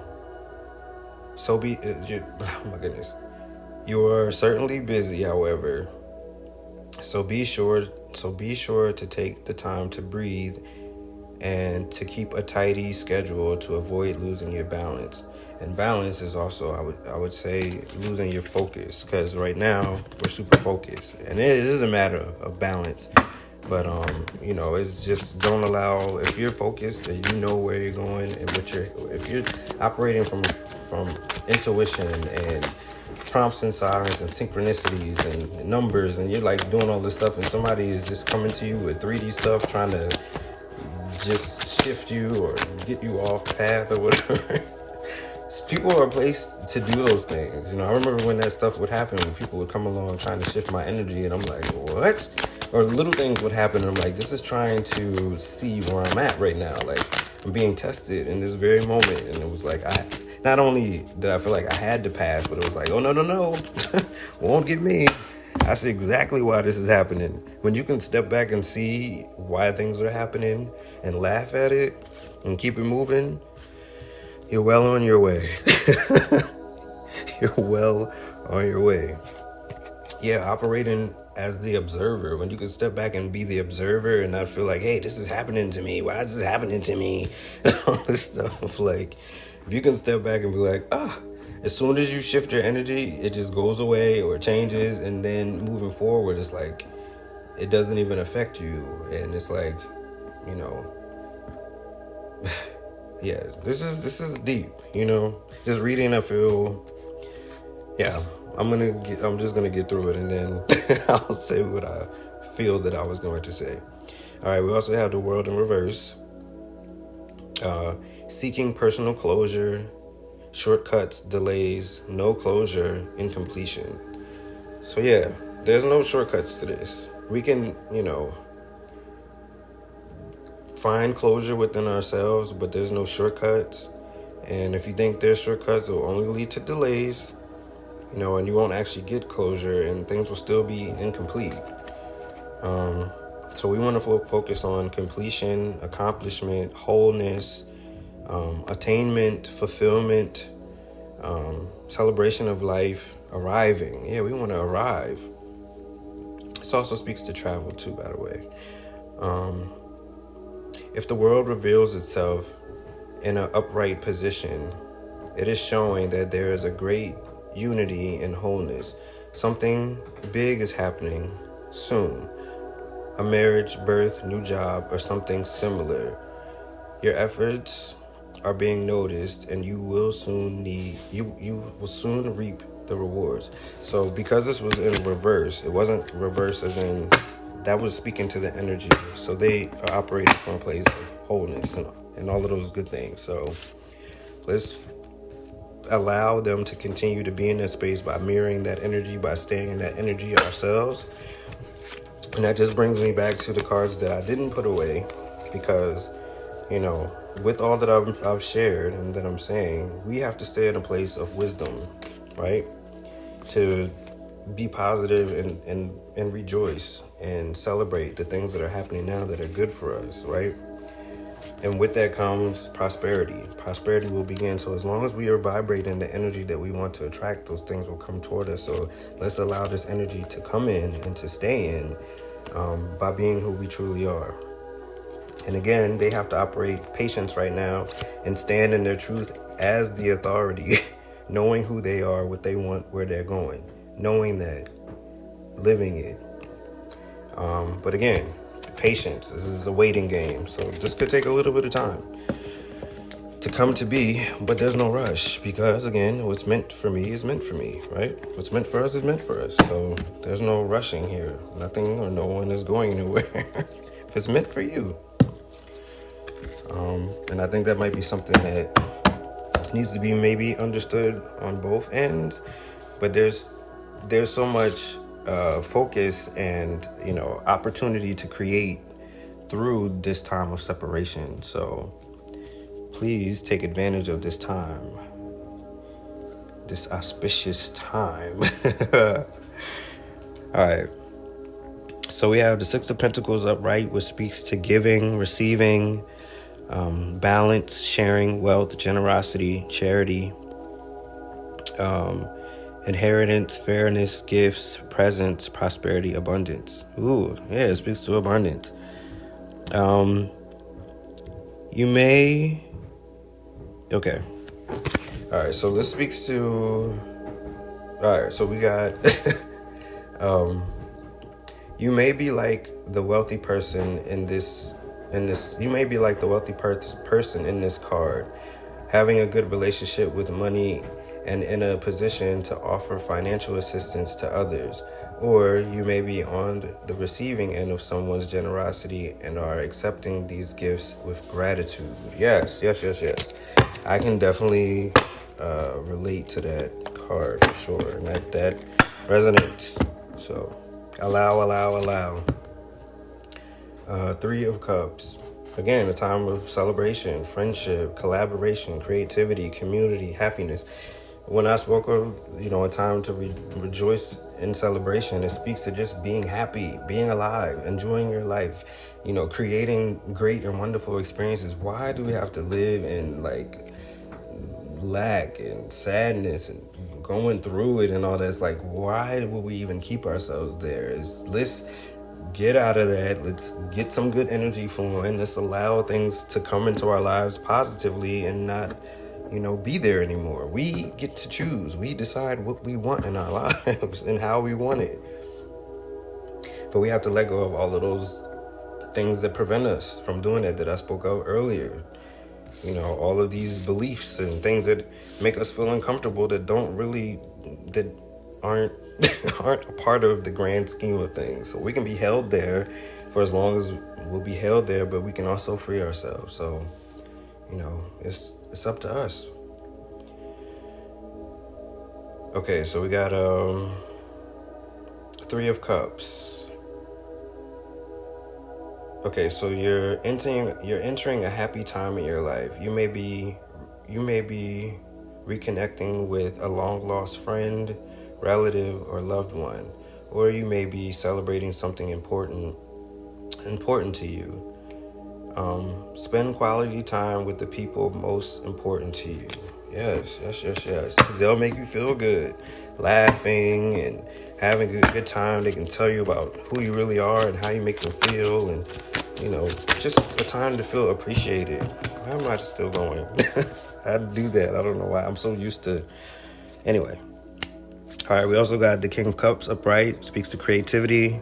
oh my goodness. You are certainly busy, however. So be sure to take the time to breathe and to keep a tidy schedule to avoid losing your balance. And balance is also, I would say, losing your focus, because right now we're super focused, and it is a matter of balance. But it's just, don't allow, if you're focused and you know where you're going and if you're operating from intuition and prompts and sirens and synchronicities and numbers, and you're like doing all this stuff, and somebody is just coming to you with 3D stuff trying to just shift you or get you off path or whatever. People are placed to do those things. I remember when that stuff would happen, when people would come along trying to shift my energy, and I'm like, what? Or little things would happen, and I'm like, this is trying to see where I'm at right now. Like, I'm being tested in this very moment. And it was like, not only did I feel like I had to pass, but it was like, oh, no, won't get me. I see exactly why this is happening. When you can step back and see why things are happening and laugh at it and keep it moving, you're well on your way. You're well on your way. Yeah, operating as the observer. When you can step back and be the observer and not feel like, hey, this is happening to me. Why is this happening to me? All this stuff. Like, if you can step back and be like, as soon as you shift your energy, it just goes away or changes. And then moving forward, it's like, it doesn't even affect you. And it's like, yeah, this is deep, just reading, I feel, yeah, I'm just gonna get through it, and then I'll say what I feel that I was going to say. All right, we also have the World in reverse, seeking personal closure, shortcuts, delays, no closure, incompletion. So yeah, there's no shortcuts to this. We can, find closure within ourselves, but there's no shortcuts. And if you think there's shortcuts, it will only lead to delays, and you won't actually get closure, and things will still be incomplete. So we want to focus on completion, accomplishment, wholeness, attainment, fulfillment, celebration of life, arriving. Yeah, we want to arrive. This also speaks to travel too, by the way. If the world reveals itself in an upright position, it is showing that there is a great unity and wholeness. Something big is happening soon. A marriage, birth, new job, or something similar. Your efforts are being noticed, and you will soon reap the rewards. So because this was in reverse, it wasn't reverse as in that was speaking to the energy. So they are operating from a place of wholeness and all of those good things. So let's allow them to continue to be in that space by mirroring that energy, by staying in that energy ourselves. And that just brings me back to the cards that I didn't put away, because, with all that I've shared and that I'm saying, we have to stay in a place of wisdom, right? To be positive and rejoice and celebrate the things that are happening now that are good for us, right? And with that comes prosperity. Prosperity will begin. So as long as we are vibrating the energy that we want to attract, those things will come toward us. So let's allow this energy to come in and to stay in by being who we truly are. And again, they have to operate patience right now and stand in their truth as the authority, knowing who they are, what they want, where they're going, knowing that, living it. But again, patience. This is a waiting game, so this could take a little bit of time to come to be, but there's no rush, because again, what's meant for me is meant for me, right? What's meant for us is meant for us, so there's no rushing here. Nothing or no one is going anywhere if it's meant for you. And I think that might be something that needs to be maybe understood on both ends, but there's so much focus and opportunity to create through this time of separation. So please take advantage of this time, this auspicious time. All right. So we have the Six of Pentacles upright, which speaks to giving, receiving, balance, sharing, wealth, generosity, charity, inheritance, fairness, gifts, presence, prosperity, abundance. Ooh, yeah, it speaks to abundance. Okay. All right, so this speaks to... All right, so we got... you may be like the wealthy person in this. You may be like the wealthy person in this card, having a good relationship with money and in a position to offer financial assistance to others. Or you may be on the receiving end of someone's generosity and are accepting these gifts with gratitude. Yes. I can definitely relate to that card for sure. And that resonates. So allow. Three of Cups. Again, a time of celebration, friendship, collaboration, creativity, community, happiness. When I spoke of, a time to rejoice in celebration, it speaks to just being happy, being alive, enjoying your life, creating great and wonderful experiences. Why do we have to live in lack and sadness and going through it and all that? It's like, why would we even keep ourselves there? Let's get out of that. Let's get some good energy flowing. Let's allow things to come into our lives positively and not, be there anymore. We get to choose. We decide what we want in our lives and how we want it. But we have to let go of all of those things that prevent us from doing that I spoke of earlier. All of these beliefs and things that make us feel uncomfortable that aren't a part of the grand scheme of things. So we can be held there for as long as we'll be held there, but we can also free ourselves. So, it's up to us. Okay, so we got Three of Cups. Okay, so you're entering a happy time in your life. You may be reconnecting with a long lost friend, relative, or loved one, or you may be celebrating something important to you. Spend quality time with the people most important to you. Yes. They'll make you feel good, laughing and having a good time. They can tell you about who you really are and how you make them feel, and just a time to feel appreciated. Why am I still going? I do that. I don't know why. I'm so used to. Anyway. All right. We also got the King of Cups upright. Speaks to creativity,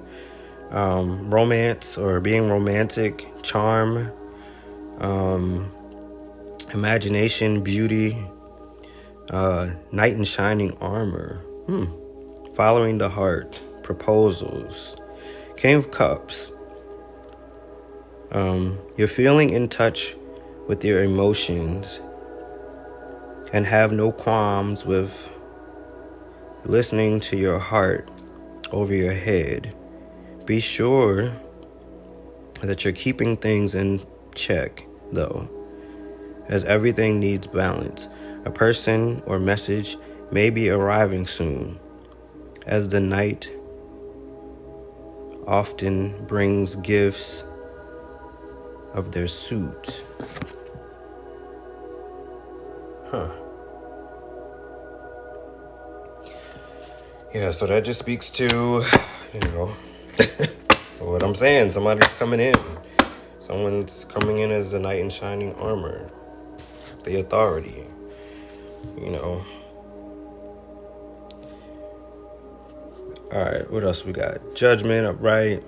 romance or being romantic, charm, imagination, beauty, knight in shining armor, following the heart, proposals. King of Cups. You're feeling in touch with your emotions and have no qualms with listening to your heart over your head. Be sure that you're keeping things in check, though, as everything needs balance. A person or message may be arriving soon, as the night often brings gifts of their suit. Yeah, so that just speaks to, what I'm saying. Somebody's coming in. Someone's coming in as a knight in shining armor. The authority, All right, what else we got? Judgment upright.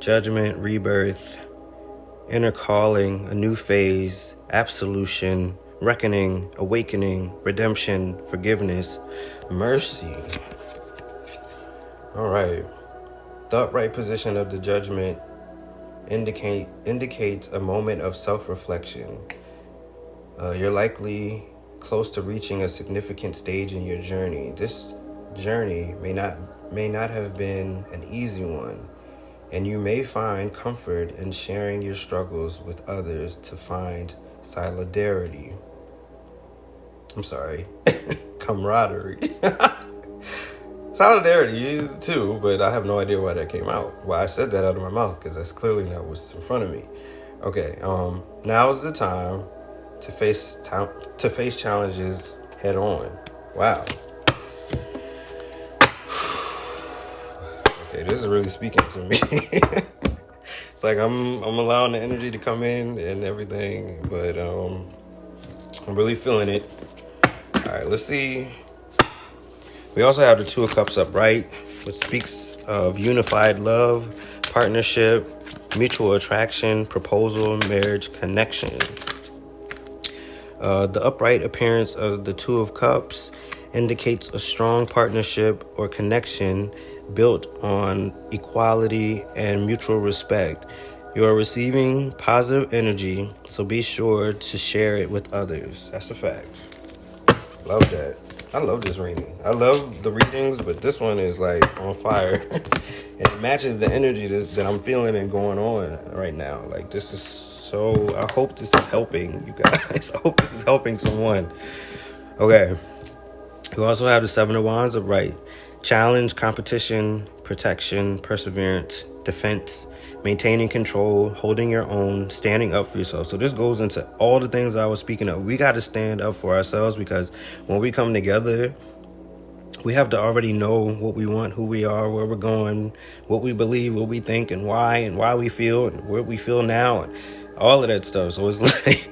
Judgment, rebirth, inner calling, a new phase, absolution, reckoning, awakening, redemption, forgiveness, mercy. All right. The upright position of the judgment indicates a moment of self-reflection. You're likely close to reaching a significant stage in your journey. This journey may not have been an easy one, and you may find comfort in sharing your struggles with others to find solidarity. Camaraderie. Solidarity is too, but I have no idea why that came out. Why I said that out of my mouth, because that's clearly not what's in front of me. Okay, now is the time to face challenges head on. Wow. Okay, this is really speaking to me. It's like I'm allowing the energy to come in and everything, but I'm really feeling it. All right, let's see. We also have the Two of Cups upright, which speaks of unified love, partnership, mutual attraction, proposal, marriage, connection. The upright appearance of the Two of Cups indicates a strong partnership or connection built on equality and mutual respect. You are receiving positive energy, so be sure to share it with others. That's a fact. Love that. I love this reading. I love the readings, but this one is like on fire. And it matches the energy that I'm feeling and going on right now. Like, this is so, I hope this is helping you guys. I hope this is helping someone. Okay. You also have the Seven of Wands upright. Challenge, competition, protection, perseverance, defense, maintaining control, holding your own, standing up for yourself. So this goes into all the things I was speaking of. We got to stand up for ourselves, because when we come together, we have to already know what we want, who we are, where we're going, what we believe, what we think, and why we feel, and where we feel now, and all of that stuff. So it's like,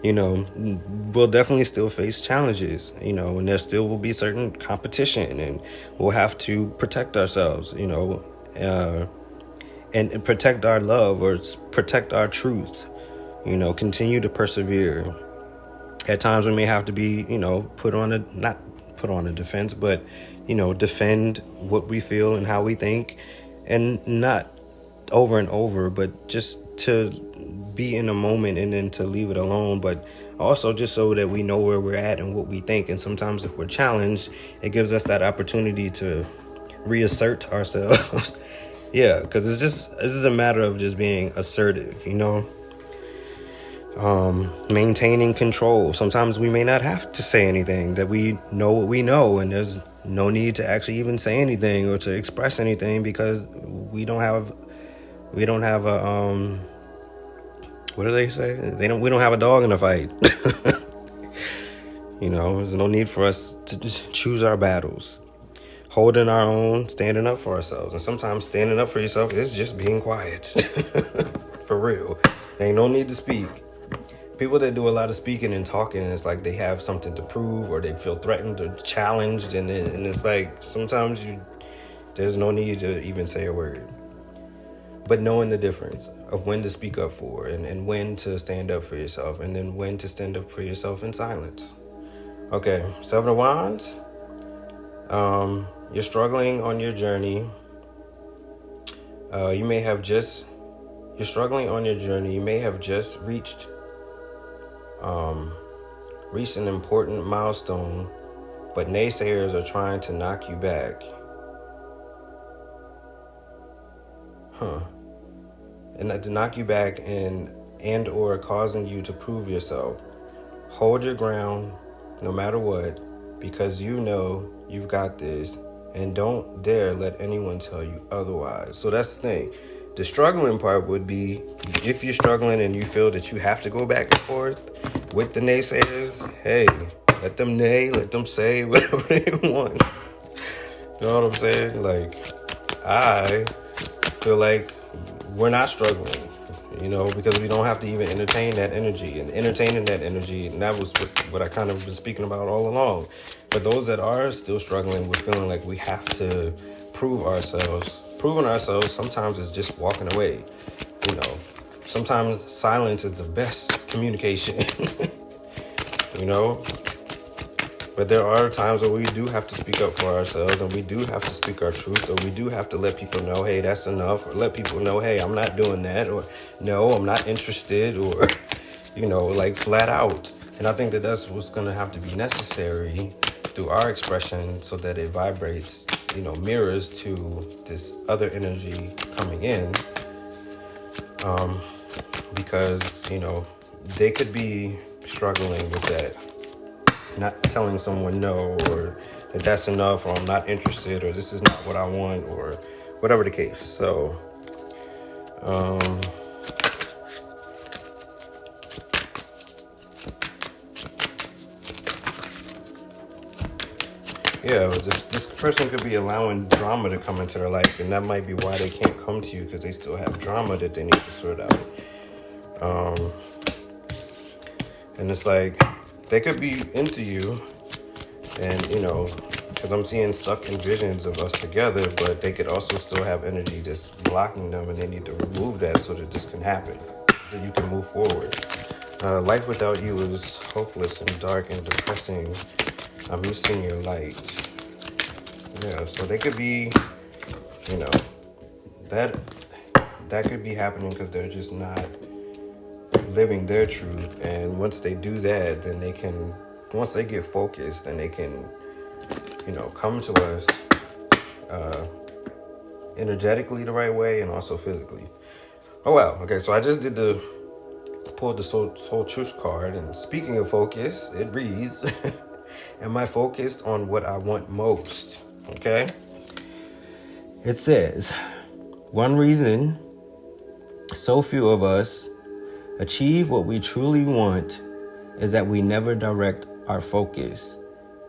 we'll definitely still face challenges, and there still will be certain competition, and we'll have to protect ourselves, and protect our love, or protect our truth, continue to persevere. At times we may have to be, not put on a defense, but, defend what we feel and how we think, and not over and over, but just to be in a moment and then to leave it alone, but also just so that we know where we're at and what we think. And sometimes if we're challenged, it gives us that opportunity to reassert ourselves Yeah, because this is a matter of just being assertive, maintaining control. Sometimes we may not have to say anything, that we know what we know, and there's no need to actually even say anything or to express anything because we don't have a what do they say? We don't have a dog in the fight. There's no need for us to just choose our battles. Holding our own, standing up for ourselves. And sometimes standing up for yourself is just being quiet. For real. There ain't no need to speak. People that do a lot of speaking and talking, it's like they have something to prove or they feel threatened or challenged. And it's like sometimes there's no need to even say a word. But knowing the difference of when to speak up for and when to stand up for yourself, and then when to stand up for yourself in silence. Okay, Seven of Wands. You're struggling on your journey. You're struggling on your journey. You may have just reached an important milestone, but naysayers are trying to knock you back. And to knock you back and or causing you to prove yourself. Hold your ground no matter what, because you know you've got this, and don't dare let anyone tell you otherwise. So that's the thing. The struggling part would be if you're struggling and you feel that you have to go back and forth with the naysayers, hey, let them neigh, let them say whatever they want. You know what I'm saying? Like, I feel like we're not struggling, because we don't have to even entertain that energy. And entertaining that energy, and that was what I kind of been speaking about all along. But those that are still struggling with feeling like we have to prove ourselves, proving ourselves sometimes is just walking away. Sometimes silence is the best communication. But there are times where we do have to speak up for ourselves, and we do have to speak our truth, or we do have to let people know, hey, that's enough, or let people know, hey, I'm not doing that, or no, I'm not interested, or, like flat out. And I think that that's what's going to have to be necessary through our expression so that it vibrates, mirrors to this other energy coming in. Because, they could be struggling with that. Not telling someone no, or that that's enough, or I'm not interested, or this is not what I want, or whatever the case. So, this person could be allowing drama to come into their life, and that might be why they can't come to you, because they still have drama that they need to sort out. And it's like, they could be into you, and, because I'm seeing stuck in visions of us together, but they could also still have energy that's blocking them, and they need to remove that so that this can happen, so you can move forward. Life without you is hopeless and dark and depressing. I'm missing your light. Yeah, so they could be, that could be happening because they're just not living their truth. And once they do that, then once they get focused, then they can, come to us energetically the right way and also physically. Oh, wow. Okay, so I just pulled the Soul Truth card, and speaking of focus, it reads, am I focused on what I want most? Okay? It says, one reason so few of us achieve what we truly want is that we never direct our focus.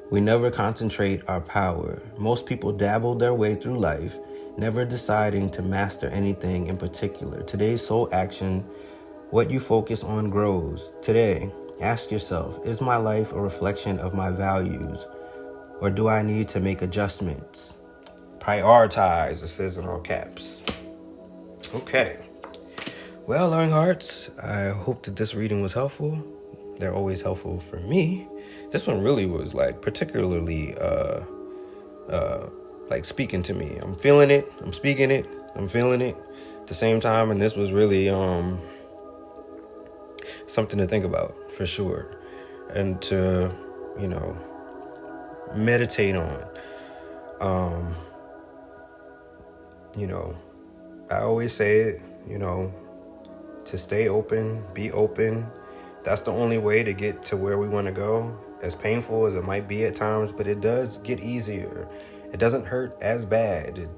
We never concentrate our power. Most people dabble their way through life, never deciding to master anything in particular. Today's soul action, what you focus on grows. Today, ask yourself, is my life a reflection of my values, or do I need to make adjustments? Prioritize, it says in all caps. Okay. Well, loving hearts, I hope that this reading was helpful. They're always helpful for me. This one really was particularly speaking to me. I'm feeling it. I'm speaking it. I'm feeling it at the same time. And this was really something to think about for sure, and to meditate on. I always say it, to stay open, be open. That's the only way to get to where we want to go. As painful as it might be at times, but it does get easier. It doesn't hurt as bad.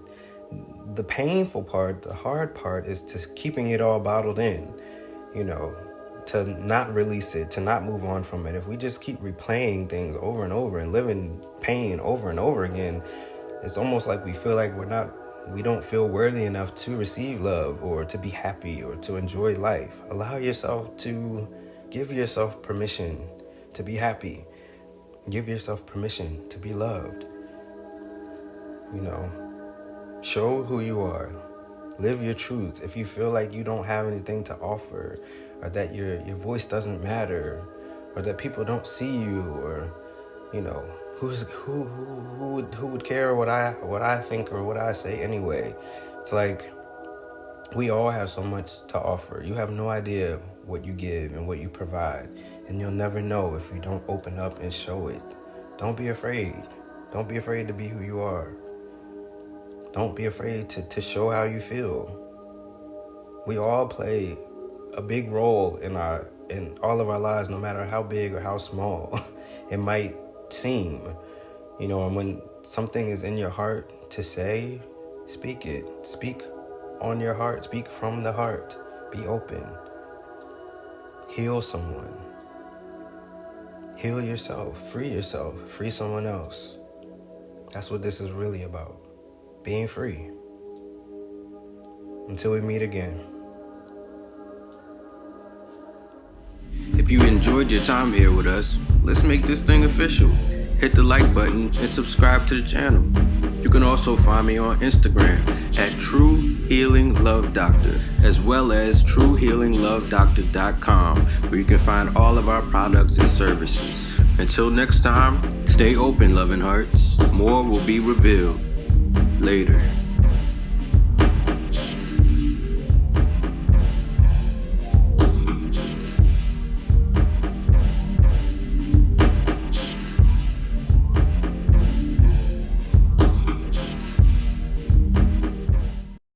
The painful part, the hard part, is to keeping it all bottled in, to not release it, to not move on from it. If we just keep replaying things over and over and living pain over and over again, it's almost like we feel like we don't feel worthy enough to receive love or to be happy or to enjoy life. Give yourself permission to be happy. Give yourself permission to be loved. Show who you are. Live your truth. If you feel like you don't have anything to offer, or that your voice doesn't matter, or that people don't see you, or who would care what I think or what I say anyway. It's like we all have so much to offer. You have no idea what you give and what you provide, and you'll never know if you don't open up and show it. Don't be afraid. Don't be afraid to be who you are. Don't be afraid to show how you feel. We all play a big role in all of our lives, no matter how big or how small it might seem. And when something is in your heart to say, speak it. Speak on your heart. Speak from the heart. Be open. Heal someone. Heal yourself. Free someone else. That's what this is really about. Being free. Until we meet again. If you enjoyed your time here with us, let's make this thing official. Hit the like button and subscribe to the channel. You can also find me on Instagram at True Healing Love Doctor, as well as TrueHealingLoveDoctor.com, where you can find all of our products and services. Until next time, stay open, loving hearts. More will be revealed later.